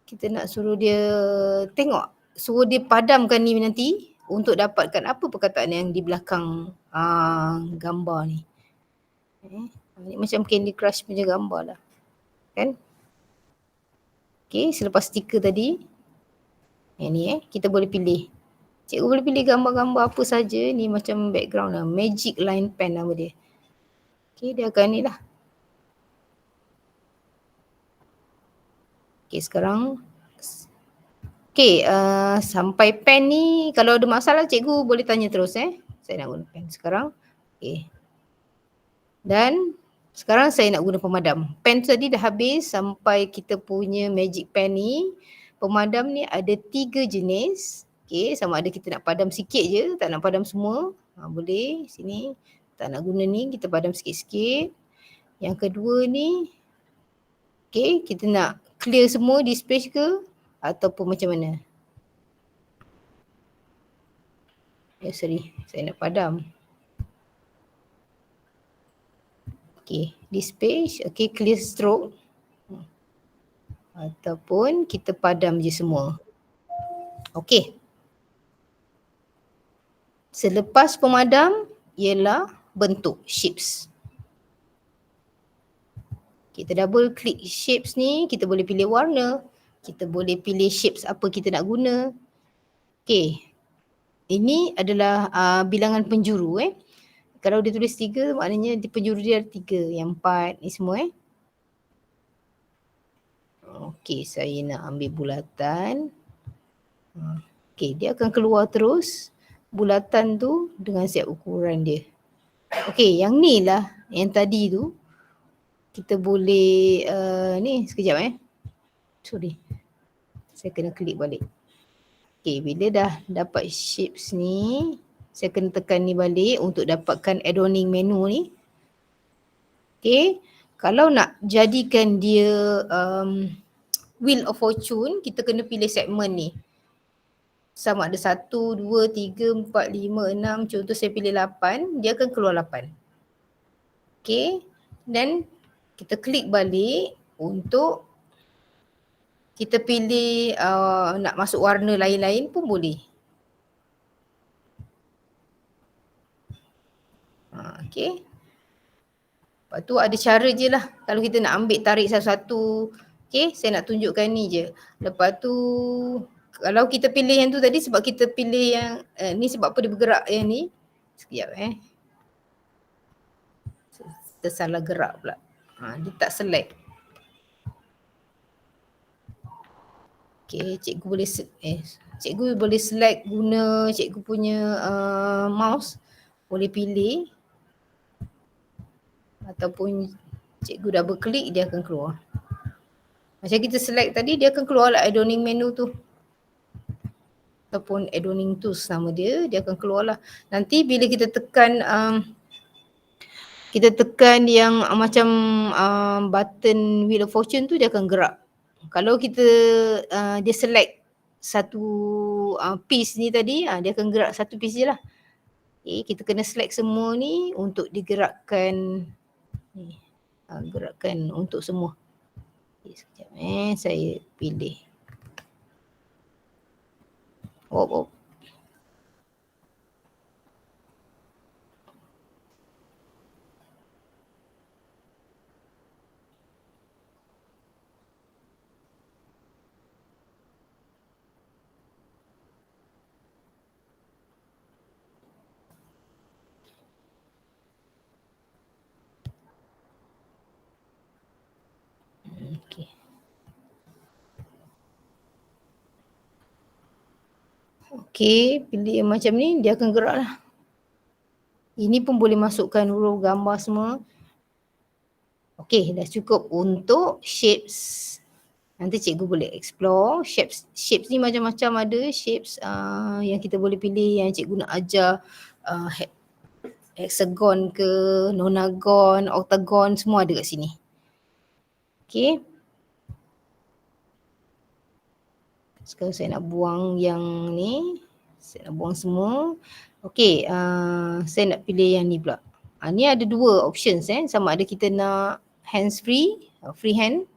kita nak suruh dia tengok, suruh dia padamkan ni nanti untuk dapatkan apa perkataan yang di belakang gambar ni. Ni macam Candy Crush punya gambar lah. Kan? Okay, selepas stiker tadi, yang ni kita boleh pilih. Cikgu boleh pilih gambar-gambar apa saja. Ni macam background lah. Magic Line Pen nama dia. Okay, dia akan ni lah. Okay, sekarang. Okay, sampai pen ni kalau ada masalah cikgu boleh tanya terus Saya nak guna pen sekarang. Okay. Dan sekarang saya nak guna pemadam. Pen tadi dah habis sampai kita punya magic pen ni. Pemadam ni ada 3 jenis. Okay, sama ada kita nak padam sikit je, tak nak padam semua. Boleh, sini. Tak nak guna ni, kita padam sikit-sikit. Yang kedua ni, okay, kita nak clear semua dispatch ke ataupun macam mana? Sorry, saya nak padam. Okay, dispatch, okay, clear stroke. Ataupun kita padam je semua. Okay. Selepas pemadam ialah bentuk shapes. Kita double klik shapes ni, kita boleh pilih warna. Kita boleh pilih shapes apa kita nak guna. Okay. Ini adalah bilangan penjuru Kalau dia tulis 3 maknanya penjuru dia ada 3. Yang 4 ni semua Okay, saya nak ambil bulatan. Okay, dia akan keluar terus. Bulatan tu dengan siap ukuran dia. Okay, yang ni lah, yang tadi tu. Kita boleh, ni sekejap Sorry. Saya kena klik balik. Okay, bila dah dapat shapes ni, saya kena tekan ni balik untuk dapatkan adorning menu ni. Okay, kalau nak jadikan dia Wheel of Fortune, kita kena pilih segmen ni. Sama ada 1, 2, 3, 4, 5, 6. Contoh saya pilih 8, dia akan keluar 8. Okay, dan kita klik balik untuk kita pilih nak masuk warna lain-lain pun boleh. Okay. Lepas tu ada cara je lah. Kalau kita nak ambil tarik satu-satu. Okay, saya nak tunjukkan ni je. Lepas tu kalau kita pilih yang tu tadi sebab kita pilih yang ni sebab apa dia bergerak yang ni. Sekejap tersalah gerak pula. Dia tak select. Okay, cikgu boleh select guna cikgu punya mouse. Boleh pilih. Ataupun cikgu double klik dia akan keluar. Macam kita select tadi dia akan keluar lah adorning menu tu. Ataupun adorning tools nama dia akan keluar lah. Nanti bila kita tekan yang macam button Wheel of Fortune tu dia akan gerak. Kalau kita dia select satu piece ni tadi, dia akan gerak satu piece je lah. Okay, kita kena select semua ni untuk digerakkan ni. Gerakkan untuk semua. Okay, sekejap saya pilih. Oh. Okay, pilih yang macam ni, dia akan gerak lah. Ini pun boleh masukkan huruf gambar semua. Okay, dah cukup untuk shapes. Nanti cikgu boleh explore shapes. Shapes ni macam-macam ada. Shapes yang kita boleh pilih, yang cikgu nak ajar hexagon ke, nonagon, octagon, semua ada kat sini. Okay. Sekarang saya nak buang yang ni. Saya nak buang semua. Okay, saya nak pilih yang ni pula. Ni ada dua options sama ada kita nak hands free, free hand.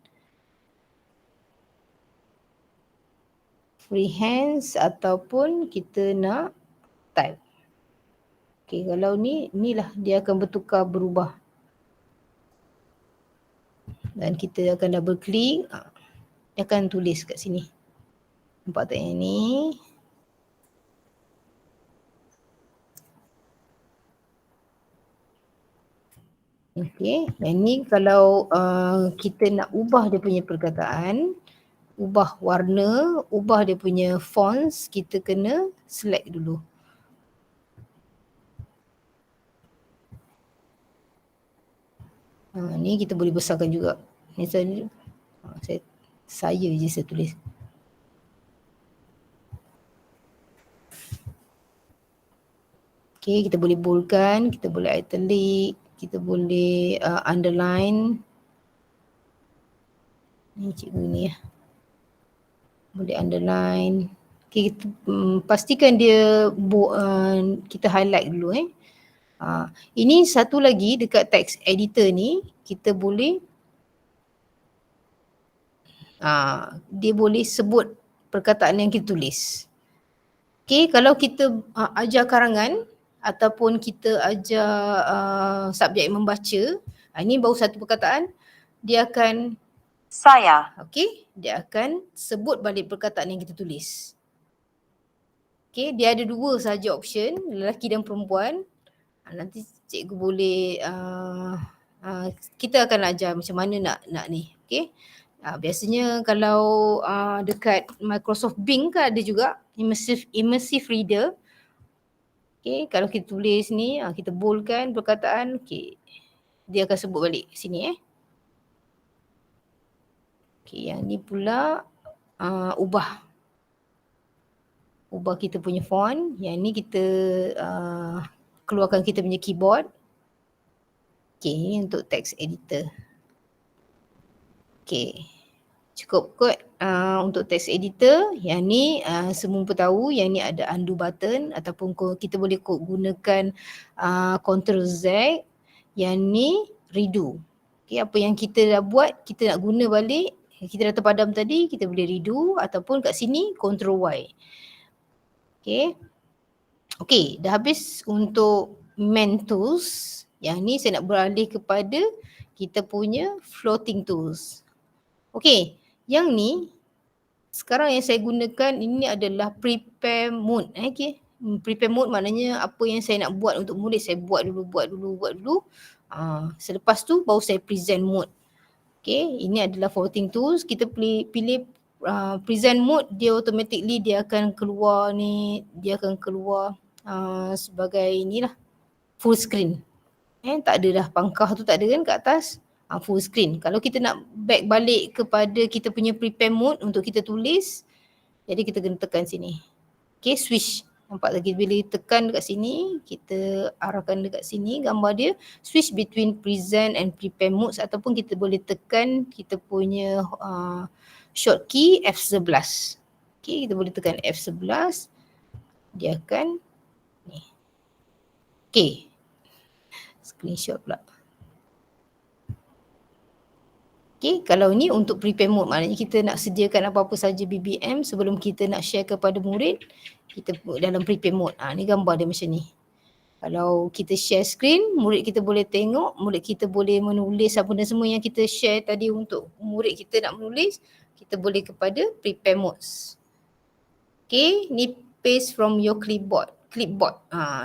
Free hands ataupun kita nak type. Okay, kalau inilah dia akan bertukar, berubah. Dan kita akan double klik, dia akan tulis kat sini. Nampak tak yang ni? Okay, yang ni kalau kita nak ubah dia punya perkataan, ubah warna, ubah dia punya fonts, kita kena select dulu. Ni kita boleh besarkan juga. Ni saya je saya tulis. Okay, kita boleh boldkan, kita boleh italic, kita boleh underline. Ni cikgu ni boleh underline. Okay, kita pastikan dia kita highlight dulu ini satu lagi dekat text editor ni, kita boleh dia boleh sebut perkataan yang kita tulis. Okay, kalau kita ajar karangan ataupun kita ajar subjek membaca, ini baru satu perkataan, dia akan saya. Okay, dia akan sebut balik perkataan yang kita tulis. Okay, dia ada dua sahaja option, lelaki dan perempuan. Nanti cikgu boleh, kita akan ajar macam mana nak ni. Okay, biasanya kalau dekat Microsoft Bing kan ada juga immersive reader. Okay, kalau kita tulis ni, kita boldkan perkataan, okay, dia akan sebut balik sini Okay, yang ni pula ubah kita punya font. Yang ni kita keluarkan kita punya keyboard. Okay, ni untuk text editor. Okay, cukup kot untuk text editor. Yang ni semua pun tahu, yang ni ada undo button ataupun kita boleh gunakan Ctrl Z. Yang ni redo. Okay, apa yang kita dah buat, kita nak guna balik, kita dah terpadam tadi, kita boleh redo ataupun kat sini Ctrl Y. Okay. Okay, dah habis untuk main tools. Yang ni saya nak beralih kepada kita punya floating tools. Okay, yang ni sekarang yang saya gunakan ini adalah prepare mode. Okay, prepare mode maknanya apa yang saya nak buat untuk murid, saya buat dulu. Selepas tu baru saya present mode. Okay, ini adalah floating tools. Kita pilih present mode, dia automatically dia akan keluar ni, dia akan keluar sebagai inilah full screen. Tak ada dah pangkah tu, tak ada kan kat atas. Full screen. Kalau kita nak back balik kepada kita punya prepare mode untuk kita tulis, jadi kita kena tekan sini. Okay, switch. Nampak lagi bila tekan dekat sini, kita arahkan dekat sini gambar dia, switch between present and prepare modes, ataupun kita boleh tekan kita punya short key F11. Okay, kita boleh tekan F11, dia akan ni. Okay, screenshot pula. Okay, kalau ni untuk prepare mode, maknanya kita nak sediakan apa-apa saja BBM sebelum kita nak share kepada murid, kita dalam prepare mode. Ni gambar dia macam ni. Kalau kita share screen, murid kita boleh tengok, murid kita boleh menulis apa dan semua yang kita share tadi untuk murid kita nak menulis, kita boleh kepada prepare modes. Okay, ni paste from your clipboard.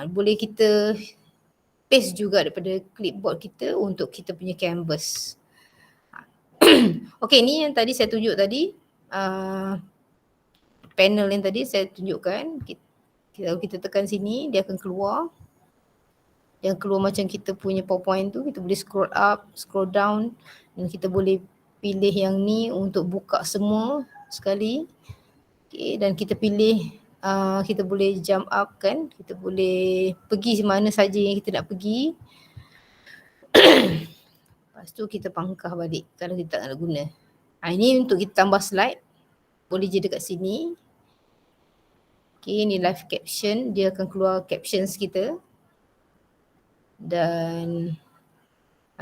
Boleh kita paste juga daripada clipboard kita untuk kita punya canvas. Okay, ni yang tadi saya tunjuk tadi, panel yang tadi saya tunjukkan. Kalau kita tekan sini, dia akan keluar. yang keluar macam kita punya PowerPoint tu, kita boleh scroll up, scroll down dan kita boleh pilih yang ni untuk buka semua sekali. Okay, dan kita pilih kita boleh jump up kan, kita boleh pergi mana saja yang kita nak pergi. Lepas tu kita pangkah balik kalau kita tak nak guna. Ini untuk kita tambah slide, boleh je dekat sini. Okay, ni live caption, dia akan keluar captions kita. Dan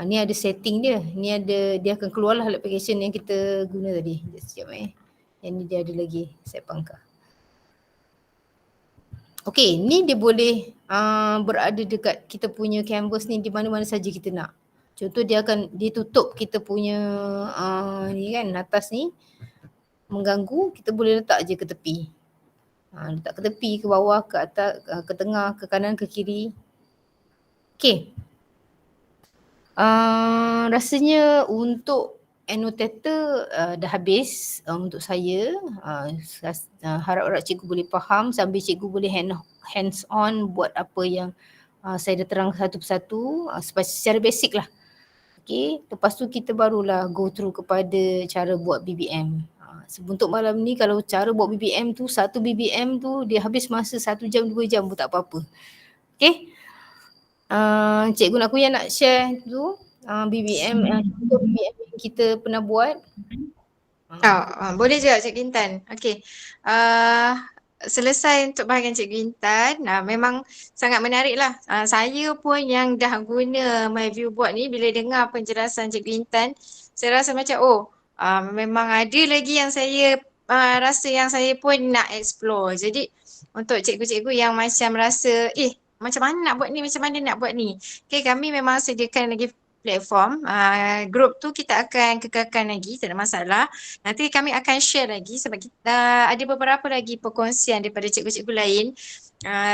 ni ada setting dia, ni ada, dia akan keluarlah application yang kita guna tadi. Sekejap yang ni dia ada lagi, saya pangkah. Okay, ni dia boleh berada dekat kita punya canvas ni di mana-mana saja kita nak. Contoh dia tutup kita punya ni kan, atas ni mengganggu, kita boleh letak je ke tepi. Letak ke tepi, ke bawah, ke atas, ke tengah, ke kanan, ke kiri. Okay. Rasanya untuk annotator dah habis untuk saya. Harap-harap cikgu boleh faham sambil cikgu boleh hands on buat apa yang saya dah terang satu persatu secara basic lah. Okay, lepas tu kita barulah go through kepada cara buat BBM. Untuk malam ni kalau cara buat BBM tu, satu BBM tu dia habis masa 1 jam 2 jam pun tak apa-apa. Okay. Cikgu Nakuya nak share tu BBM yang kita pernah buat. Boleh je Cikgu Intan. Okey. Selesai untuk bahagian Cikgu Intan. Memang sangat menarik lah. Saya pun yang dah guna My View Board ni, bila dengar penjelasan Cikgu Intan, saya rasa macam memang ada lagi yang saya rasa yang saya pun nak explore. Jadi untuk cikgu-cikgu yang macam rasa macam mana nak buat ni, macam mana nak buat ni. Okay, kami memang sediakan lagi platform. Group tu kita akan kekalkan lagi, tak ada masalah. Nanti kami akan share lagi sebab kita ada beberapa lagi perkongsian daripada cikgu-cikgu lain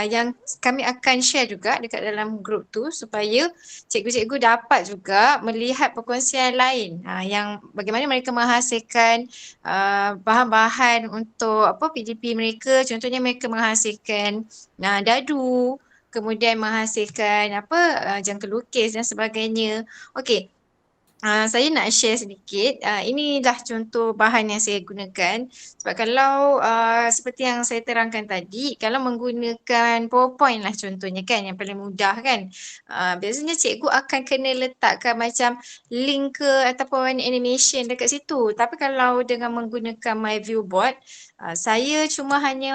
yang kami akan share juga dekat dalam group tu supaya cikgu-cikgu dapat juga melihat perkongsian lain yang bagaimana mereka menghasilkan bahan-bahan untuk PDP mereka. Contohnya mereka menghasilkan dadu, kemudian menghasilkan jangka lukis dan sebagainya. Okey. Saya nak share sedikit. Inilah contoh bahan yang saya gunakan. Sebab kalau seperti yang saya terangkan tadi, kalau menggunakan PowerPoint lah contohnya kan, yang paling mudah kan. Biasanya cikgu akan kena letakkan macam link ke ataupun animation dekat situ. Tapi kalau dengan menggunakan My View Board, saya cuma hanya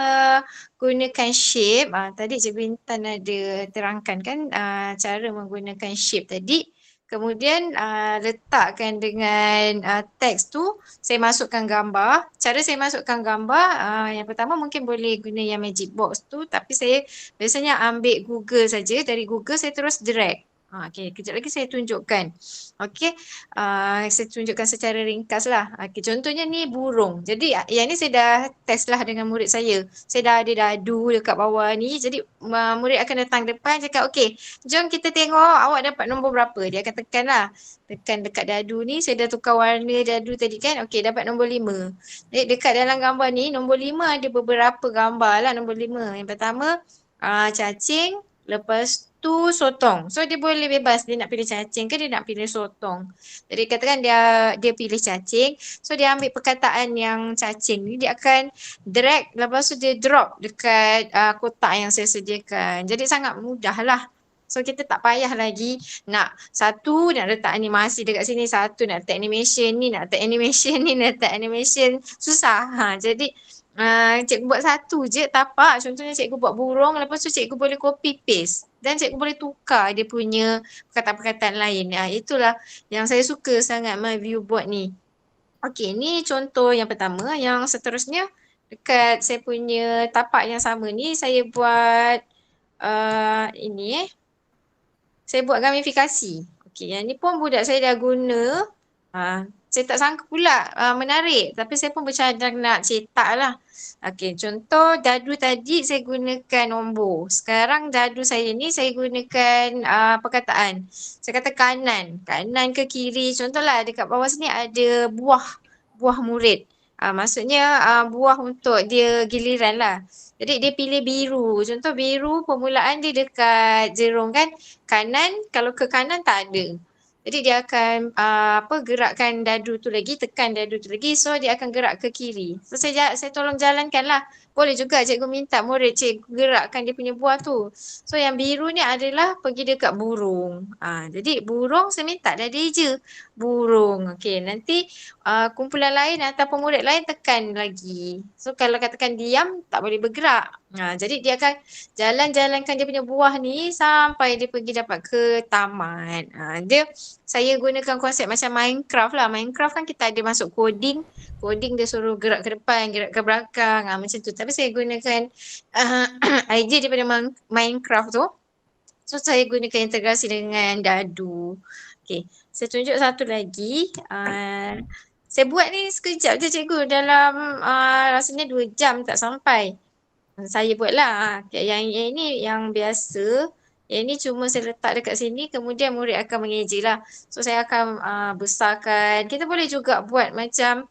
gunakan shape. Tadi Cikgu Intan ada terangkan kan cara menggunakan shape tadi. Kemudian letakkan dengan teks tu, saya masukkan gambar. Cara saya masukkan gambar, yang pertama mungkin boleh guna yang magic box tu, tapi saya biasanya ambil Google saja. Dari Google saya terus drag. Okey, kejap lagi saya tunjukkan. Okey, saya tunjukkan secara ringkas lah. Okey, contohnya ni burung. Jadi yang ni saya dah test lah dengan murid saya. Saya dah ada dadu dekat bawah ni. Jadi murid akan datang depan cakap, okey, jom kita tengok awak dapat nombor berapa. Dia akan tekan lah. Tekan dekat dadu ni. Saya dah tukar warna dadu tadi kan. Okey, dapat nombor 5. Jadi dekat dalam gambar ni, nombor 5 ada beberapa gambar lah nombor 5. Yang pertama, cacing. Lepas tu sotong. So dia boleh bebas dia nak pilih cacing ke dia nak pilih sotong. Jadi katakan dia pilih cacing. So dia ambil perkataan yang cacing ni, dia akan drag, lepas tu dia drop dekat kotak yang saya sediakan. Jadi sangat mudah lah. So kita tak payah lagi nak satu nak letak animasi dekat sini, satu nak letak animation ni, nak letak animation ni, nak letak animation. Susah. Jadi cikgu buat satu je tapak. Contohnya cikgu buat burung, lepas tu cikgu boleh copy paste dan cikgu boleh tukar dia punya perkataan-perkataan lain. Itulah yang saya suka sangat My View Board ni. Okey, ni contoh yang pertama. Yang seterusnya dekat saya punya tapak yang sama ni, saya buat ini saya buat gamifikasi. Okey, yang ni pun budak saya dah guna. Saya tak sangka pula menarik, tapi saya pun bercadang nak cetak lah. Okey, contoh dadu tadi saya gunakan nombor. Sekarang dadu saya ni saya gunakan perkataan. Saya kata kanan ke kiri. Contohlah dekat bawah sini ada buah murid. Maksudnya buah untuk dia giliran lah. Jadi dia pilih biru. Contoh biru permulaan dia dekat jerung kan. Kanan, kalau ke kanan tak ada. Jadi dia akan gerakkan dadu tu lagi, tekan dadu tu lagi. So dia akan gerak ke kiri. So saya tolong jalankan lah. Boleh juga cikgu minta murid cikgu gerakkan dia punya buah tu. So yang biru ni adalah pergi dekat burung. Jadi burung saya minta dah dia je. Burung. Okey, nanti kumpulan lain ataupun murid lain tekan lagi. So kalau katakan diam tak boleh bergerak. Jadi dia akan jalan-jalankan dia punya buah ni sampai dia pergi dapat ke taman. Saya gunakan konsep macam Minecraft lah. Minecraft kan kita ada masuk coding. Coding dia suruh gerak ke depan, gerak ke belakang. Macam tu. Tapi saya gunakan idea daripada Minecraft tu. So saya gunakan integrasi dengan dadu. Okay. Saya tunjuk satu lagi. Saya buat ni sekejap je cikgu. Dalam rasanya 2 jam tak sampai. Saya buatlah. Yang ini yang biasa. Yang ni cuma saya letak dekat sini. Kemudian murid akan mengeja lah. So saya akan besarkan. Kita boleh juga buat macam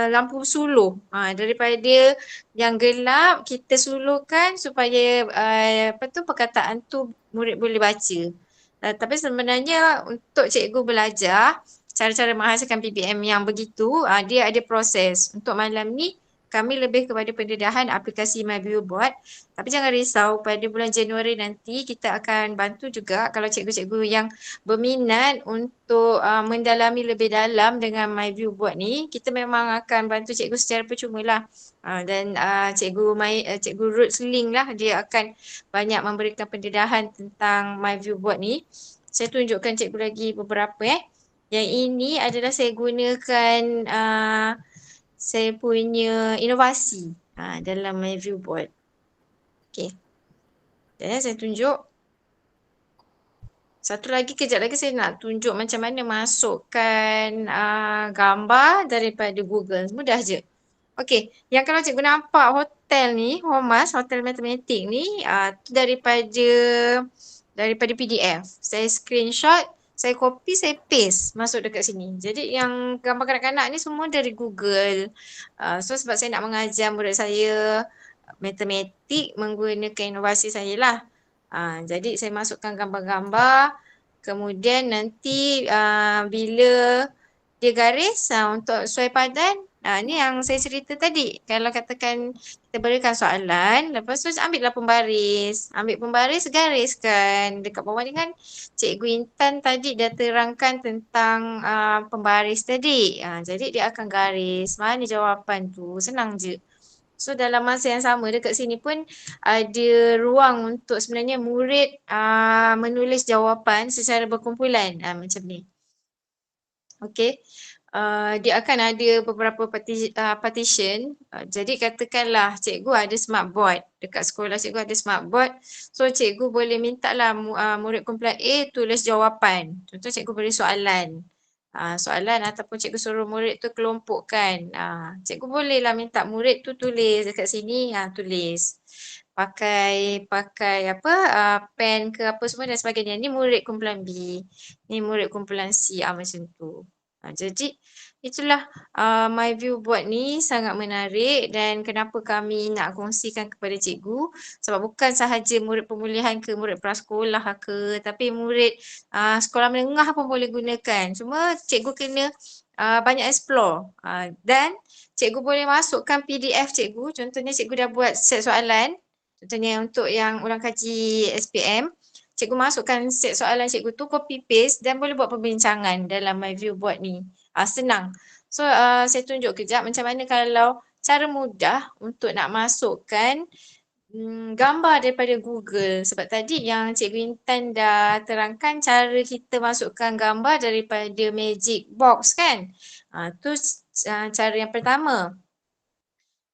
lampu suluh. Daripada yang gelap kita suluhkan supaya perkataan tu murid boleh baca. Tapi sebenarnya untuk cikgu belajar cara-cara menghasilkan PPM yang begitu, dia ada proses. Untuk malam ni kami lebih kepada pendedahan aplikasi MyViewBoard. Tapi jangan risau, pada bulan Januari nanti kita akan bantu juga kalau cikgu-cikgu yang berminat untuk mendalami lebih dalam dengan MyViewBoard ni, kita memang akan bantu cikgu secara percuma lah. Dan cikgu Ruth Ling lah, dia akan banyak memberikan pendedahan tentang MyViewBoard ni. Saya tunjukkan cikgu lagi beberapa Yang ini adalah saya gunakan saya punya inovasi dalam MyViewBoard. Okay. Dan saya tunjuk. Satu lagi, kejap lagi saya nak tunjuk macam mana masukkan gambar daripada Google. Mudah je. Okey, yang kalau cikgu nampak hotel ni, Homas, Hotel Matematik ni, daripada PDF. Saya screenshot, saya copy, saya paste masuk dekat sini. Jadi yang gambar kanak-kanak ni semua dari Google. So sebab saya nak mengajar murid saya matematik menggunakan inovasi saya lah. Jadi saya masukkan gambar-gambar. Kemudian nanti bila dia garis untuk sesuai padan, ni yang saya cerita tadi. Kalau katakan kita berikan soalan, lepas tu ambillah pembaris. Ambil pembaris, gariskan. Dekat bawah ni kan Cikgu Intan tadi dah terangkan tentang pembaris tadi. Jadi dia akan garis. Mana jawapan tu? Senang je. So dalam masa yang sama dekat sini pun ada ruang untuk sebenarnya murid menulis jawapan secara berkumpulan macam ni. Okay. Dia akan ada beberapa partition. Jadi katakanlah cikgu ada smartboard. Dekat sekolah cikgu ada smartboard. So cikgu boleh minta lah murid kumpulan A tulis jawapan. Contoh cikgu beri soalan. Soalan ataupun cikgu suruh murid tu kelompokkan. Cikgu bolehlah minta murid tu tulis dekat sini, tulis. Pakai pen ke apa semua dan sebagainya. Ni murid kumpulan B. Ni murid kumpulan C, macam tu. Jadi itulah MyViewBoard ni sangat menarik dan kenapa kami nak kongsikan kepada cikgu sebab bukan sahaja murid pemulihan ke murid prasekolah ke tapi murid sekolah menengah pun boleh gunakan. Cuma cikgu kena banyak explore dan cikgu boleh masukkan PDF cikgu. Contohnya cikgu dah buat set soalan. Contohnya untuk yang ulang kaji SPM. Cikgu masukkan set soalan cikgu tu, copy paste dan boleh buat perbincangan dalam MyViewBoard ni. Senang. So saya tunjuk kejap macam mana kalau cara mudah untuk nak masukkan gambar daripada Google. Sebab tadi yang Cikgu Intan dah terangkan cara kita masukkan gambar daripada Magic Box kan. Tu cara yang pertama.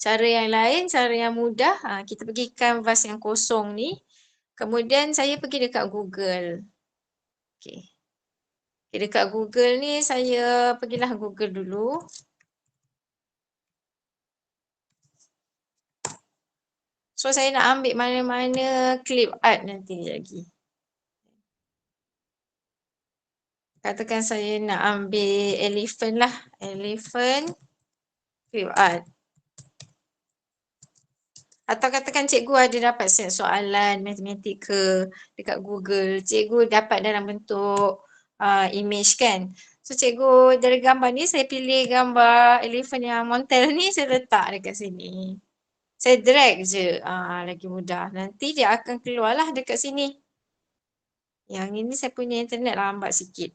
Cara yang lain, cara yang mudah, kita pergi kanvas yang kosong ni. Kemudian saya pergi dekat Google. Okay. Dekat Google ni saya pergilah Google dulu. So saya nak ambil mana-mana clip art nanti lagi. Katakan saya nak ambil elephant lah. Elephant clip art. Atau katakan cikgu ada dapat set soalan matematik ke dekat Google, cikgu dapat dalam bentuk image kan. So cikgu dari gambar ni saya pilih gambar elephant yang Montel ni, saya letak dekat sini. Saya drag je, lagi mudah. Nanti dia akan keluarlah dekat sini. Yang ini saya punya internet lambat sikit.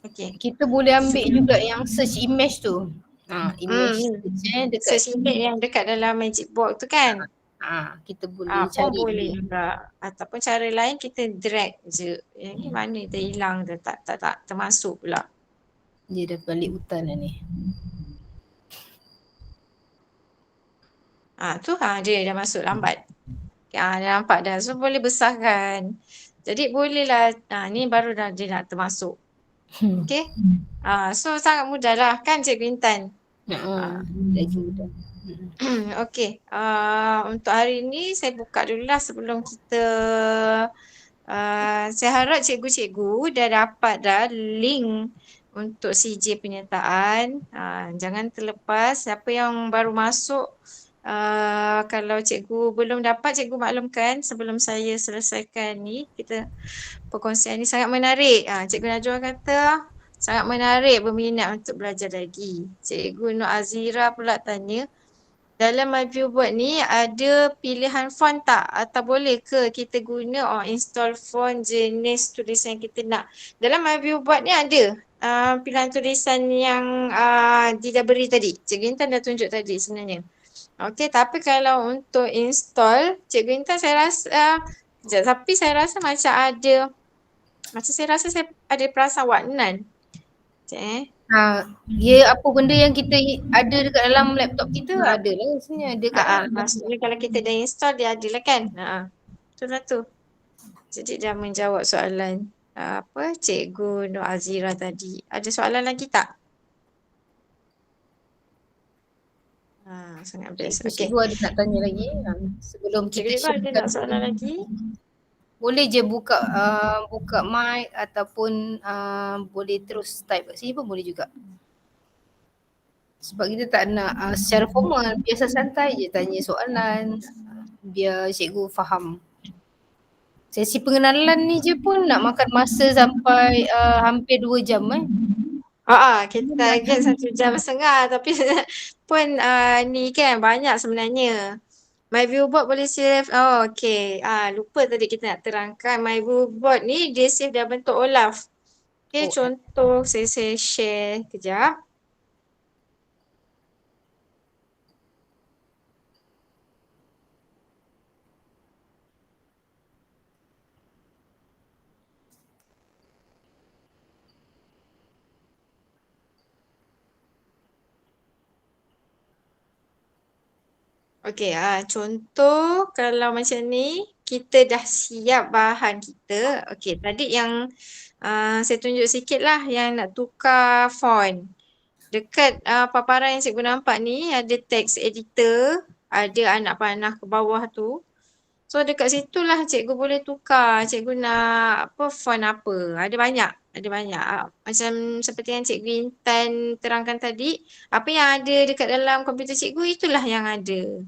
Okay. Kita boleh ambil juga yang search image tu. Image search dekat search image yang dekat dalam magic box tu kan. Kita boleh Pun cari boleh dia. juga. Ataupun cara lain kita drag je. Yang ni mana dia hilang dah, tak termasuk pula. Dia dah balik hutan dah ni. Tu dia dah masuk lambat. Dah nampak dah. So boleh besarkan. Jadi bolehlah, ni baru dah dia nak termasuk. Okay. So sangat mudah lah kan Cikgu Intan? Lagi mudah. Okay. Untuk hari ni saya buka dululah sebelum kita saya harap cikgu-cikgu dah dapat dah link untuk CJ penyertaan. Jangan terlepas siapa yang baru masuk, kalau cikgu belum dapat, cikgu maklumkan sebelum saya selesaikan ni. Kita perkongsian ni sangat menarik. Cikgu Najwa kata sangat menarik, berminat untuk belajar lagi. Cikgu Nur Azira pula tanya, dalam MyViewBoard ni ada pilihan font tak? Atau boleh ke kita guna install font jenis tulisan yang kita nak? Dalam MyViewBoard ni ada pilihan tulisan yang dia dah beri tadi. Cikgu Intan dah tunjuk tadi sebenarnya. Okey, tapi kalau untuk install, Cikgu Intan saya rasa, tapi saya rasa macam ada, saya rasa saya ada perasan warnan. Dia apa benda yang kita ada dekat dalam laptop kita ada lah sebenarnya. Maksudnya kalau kita dah install dia ada lah kan. Itulah tu. Jadi dah menjawab soalan Cikgu Nur Azira tadi. Ada soalan lagi tak? Sangat best. Okay. Cikgu ada nak tanya lagi sebelum kita Cikgu ada nak soalan lagi? Boleh je buka mic ataupun boleh terus type kat sini pun boleh juga. Sebab kita tak nak secara formal, biasa santai je tanya soalan biar cikgu faham. Sesi pengenalan ni je pun nak makan masa sampai hampir 2 jam kita target 1 jam setengah tapi pun ni kan banyak sebenarnya. MyViewBoard boleh save. Okay. Lupa tadi kita nak terangkan. MyViewBoard ni dia save dalam bentuk OLAF. Okay, contoh saya share kejap. Okay, contoh kalau macam ni, kita dah siap bahan kita. Okay, tadi yang saya tunjuk sikit lah yang nak tukar font. Dekat paparan yang cikgu nampak ni ada text editor, ada anak panah ke bawah tu. So dekat situlah cikgu boleh tukar, cikgu nak font apa. Ada banyak. Macam seperti yang Cikgu Intan terangkan tadi, apa yang ada dekat dalam komputer cikgu itulah yang ada.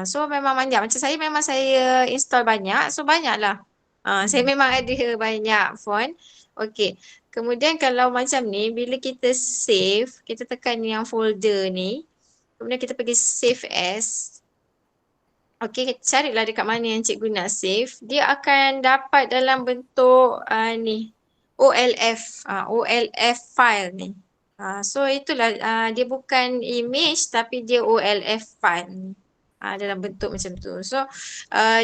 So memang banyak. Macam saya memang saya install banyak. So banyaklah. Saya memang ada banyak font. Okay. Kemudian kalau macam ni, bila kita save, kita tekan yang folder ni. Kemudian kita pergi save as. Okay, carilah dekat mana yang cikgu nak save. Dia akan dapat dalam bentuk ni. OLF. OLF file ni. So itulah, dia bukan image tapi dia OLF file ni. Dalam bentuk macam tu. So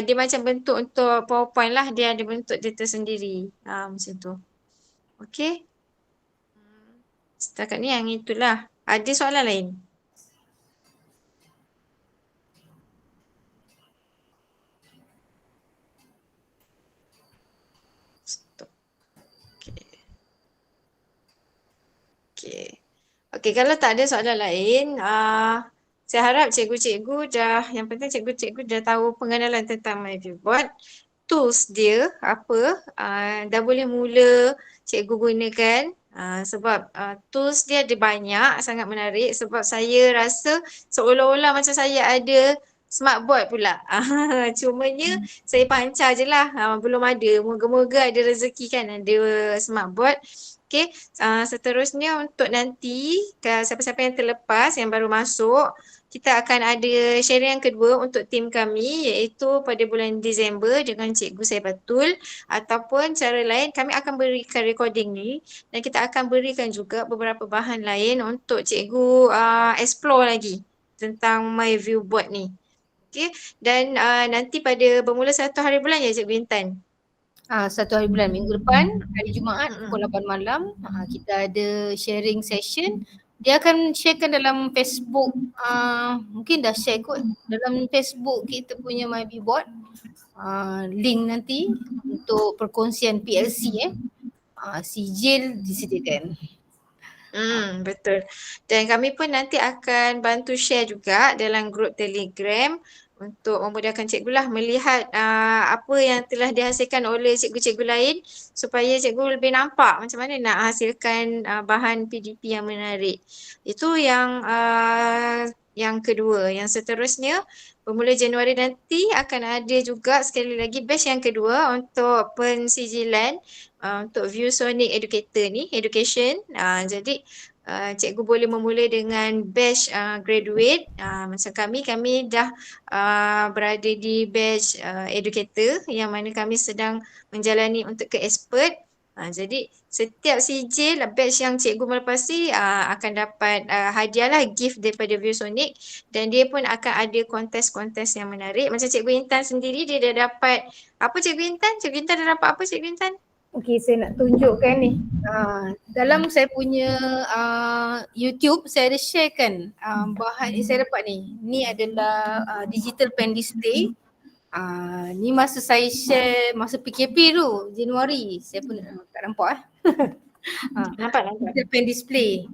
dia macam bentuk untuk PowerPoint lah. Dia ada bentuk dia tersendiri. Macam tu. Okay. Setakat ni yang itulah. Ada soalan lain? Stop. Okay, kalau tak ada soalan lain, saya harap cikgu-cikgu yang penting cikgu-cikgu dah tahu pengenalan tentang MyViewBoard. Tools dia apa, dah boleh mula cikgu gunakan sebab tools dia ada banyak, sangat menarik sebab saya rasa seolah-olah macam saya ada smartboard pula. Cumanya saya pancar je lah. Belum ada. Moga-moga ada rezeki kan ada smartboard. Okay. Seterusnya untuk nanti siapa-siapa yang terlepas yang baru masuk, kita akan ada sharing yang kedua untuk tim kami iaitu pada bulan Disember dengan Cikgu Saibatul, ataupun cara lain kami akan berikan recording ni dan kita akan berikan juga beberapa bahan lain untuk cikgu explore lagi tentang My View Board ni. Okay. Dan nanti pada bermula 1 hari bulan ya Cikgu Intan? 1 hari bulan, minggu depan, hari Jumaat pukul 8 malam, kita ada sharing session. Dia akan sharekan dalam Facebook, mungkin dah share kot dalam Facebook kita punya My View Board. Link nanti untuk perkongsian PLC sijil disediakan. Betul. Dan kami pun nanti akan bantu share juga dalam grup Telegram untuk memudahkan cikgu lah melihat apa yang telah dihasilkan oleh cikgu-cikgu lain supaya cikgu lebih nampak macam mana nak hasilkan bahan PDP yang menarik. Itu yang kedua. Yang seterusnya bermula Januari nanti akan ada juga sekali lagi batch yang kedua untuk pensijilan untuk ViewSonic Educator ni, education. Jadi cikgu boleh memulai dengan batch graduate. Macam kami dah berada di batch educator yang mana kami sedang menjalani untuk ke expert. Jadi setiap sijil batch yang cikgu melepasi akan dapat hadiah lah, gift daripada ViewSonic, dan dia pun akan ada kontes-kontes yang menarik. Macam Cikgu Intan sendiri dia dah dapat apa Cikgu Intan? Cikgu Intan dah dapat apa Cikgu Intan? Okey, saya nak tunjukkan ni. Dalam saya punya YouTube saya ada share kan bahan yang saya dapat ni. Ni adalah digital pen display. Ni masa saya share masa PKP tu, Januari. Saya pun tak nampak Nampak. Digital pen display.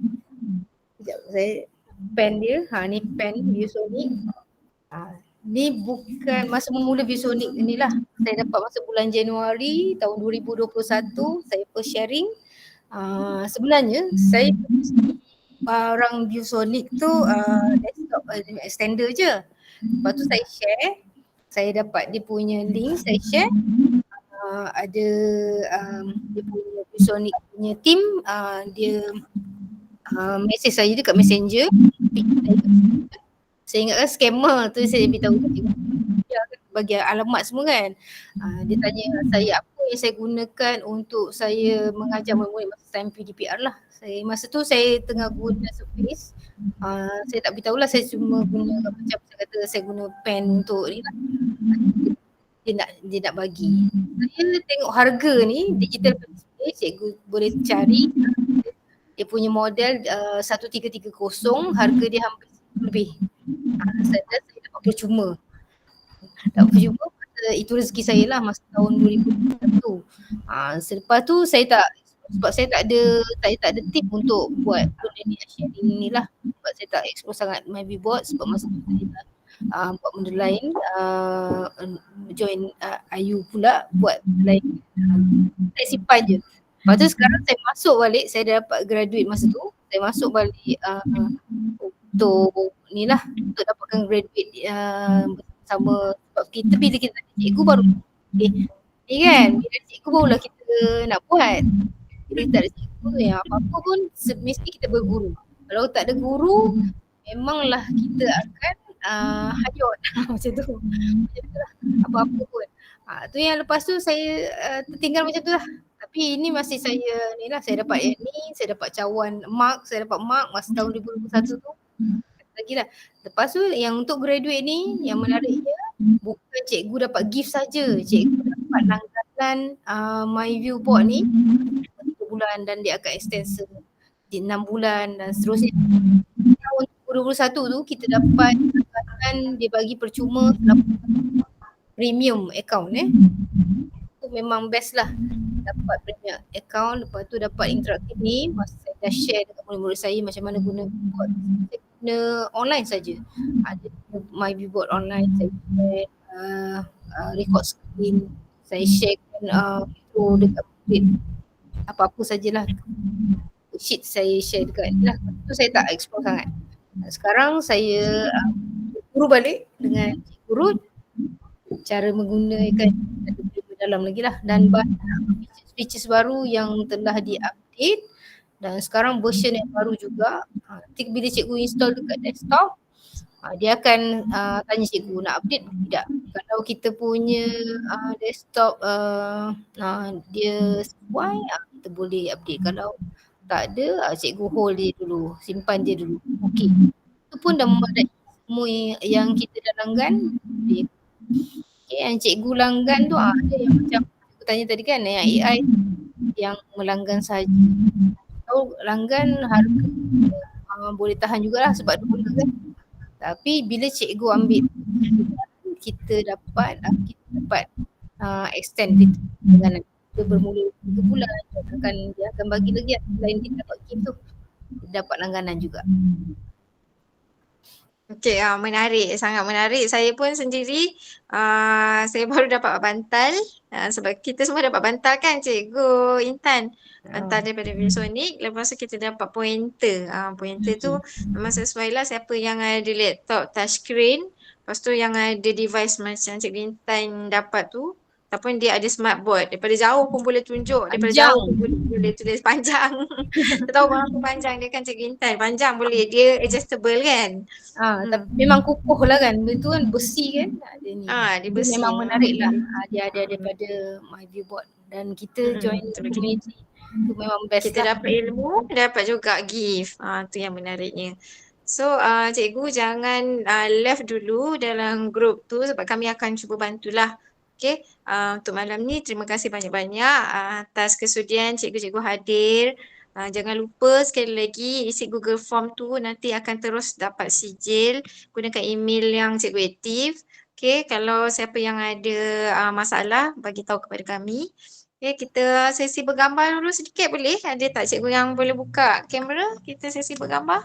Sekejap, saya pen dia. Ni pen ViewSonic. Ni bukan masa memula ViewSonic ni lah. Saya dapat masa bulan Januari tahun 2021. Saya first sharing. Sebenarnya saya orang ViewSonic tu desktop extender je. Lepas tu saya share. Saya dapat dia punya link, saya share. Ada dia punya ViewSonic punya team, dia message saya dekat Messenger. Saya ingatkan scammer tu, saya beritahu dia bagi alamat semua kan. Dia tanya saya apa yang saya gunakan untuk saya mengajar murid masa time PDPR lah. Masa tu saya tengah guna Surface. Saya tak beritahu lah, saya cuma guna macam saya kata saya guna pen untuk ni lah. Dia nak bagi. Saya tengok harga ni digital pen display, cikgu boleh cari. Dia punya model 1330, harga dia hampir lebih. Saya dapat percuma. Itu rezeki saya lah masa tahun 2021. Selepas tu saya tak ada tip untuk buat benda ni, sharing ni lah. Sebab saya tak explore sangat My View Board sebab masa tu saya dah buat benda lain, join IU pula buat benda lain. Saya simpan je. Lepas tu sekarang saya masuk balik, saya dah dapat graduate masa tu. Saya masuk balik untuk ni lah, untuk dapatkan graduate bersama. Sebab kita bila kita ada cikgu baru ni kan, bila ada cikgu barulah kita nak buat. Bila kita ada cikgu yang apa-apa pun mesti kita berguru. Kalau tak ada guru memanglah kita akan hayat macam tu lah, apa-apa pun. Tu yang lepas tu saya tertinggal macam tu lah. Tapi ini masih saya ni lah, saya dapat yang ni, saya dapat cawan mark, saya dapat mark masa tahun 2021 tu. Lagi lah. Lepas tu yang untuk graduate ni, yang menariknya bukan cikgu dapat gift saja, cikgu dapat langganan My View Board ni 3 bulan dan dia akan extend 6 bulan dan seterusnya. Tahun 2021 tu kita dapat langganan, dia bagi percuma premium account tu memang best lah, dapat banyak account. Lepas tu dapat interaktif ni, masa saya dah share dekat murid-murid saya macam mana guna board. Saya guna online saja. Ada My View Board online, saya share record screen, saya sharekan video dekat murid, apa-apa sajalah sheet saya share dekat ni lah. Tu saya tak explore sangat. Sekarang saya guru balik dengan Cikgu Ruth, cara menggunakan ada lebih mendalam lagi lah, dan banyak features baru yang telah di-update dan sekarang version yang baru juga. Nanti bila cikgu install dekat desktop, dia akan tanya cikgu nak update ke tidak. Kalau kita punya desktop dia sesuai, kita boleh update. Kalau tak ada, cikgu hold dia dulu, simpan dia dulu. Okey. Itu pun dah memadai semua yang kita dah langgan. Okay, yang cikgu langgan tu ada yang macam aku tanya tadi kan, yang AI yang melanggan saja. Tahu langgan harga boleh tahan jugalah sebab $2 kan. Tapi bila cikgu ambil kita dapat extend kita langganan. Dia bermula 3 bulan, dia akan bagi lagi selain kita dapat gift tu. Dia dapat langganan juga. Okey, menarik, sangat menarik. Saya pun sendiri, saya baru dapat bantal sebab kita semua dapat bantal kan Cikgu Intan. Bantal daripada ViewSonic, lepas tu kita dapat pointer. Pointer tu memang sesuai lah siapa yang ada laptop touchscreen. Lepas tu yang ada device macam Cikgu Intan dapat tu, ataupun dia ada smartboard. Daripada jauh pun boleh tunjuk, daripada jauh pun boleh tulis panjang. Tak tahu berapa panjang dia kan Cikgu Intan. Panjang boleh, dia adjustable kan. Tapi memang kukuh lah kan, itu kan besi kan. Dia besi. Memang menarik lah. Dia ada daripada MyViewBoard dan kita join community. Itu memang best kita lah. dapat ilmu, dapat juga gift. Tu yang menariknya. So cikgu jangan left dulu dalam group tu sebab kami akan cuba bantulah. Okay, untuk malam ni terima kasih banyak-banyak atas kesudian cikgu-cikgu hadir. Jangan lupa sekali lagi isi Google Form tu, nanti akan terus dapat sijil. Gunakan email yang cikgu aktif. Okay, kalau siapa yang ada masalah, bagi tahu kepada kami. Okay, kita sesi bergambar dulu sedikit boleh? Ada tak cikgu yang boleh buka kamera? Kita sesi bergambar.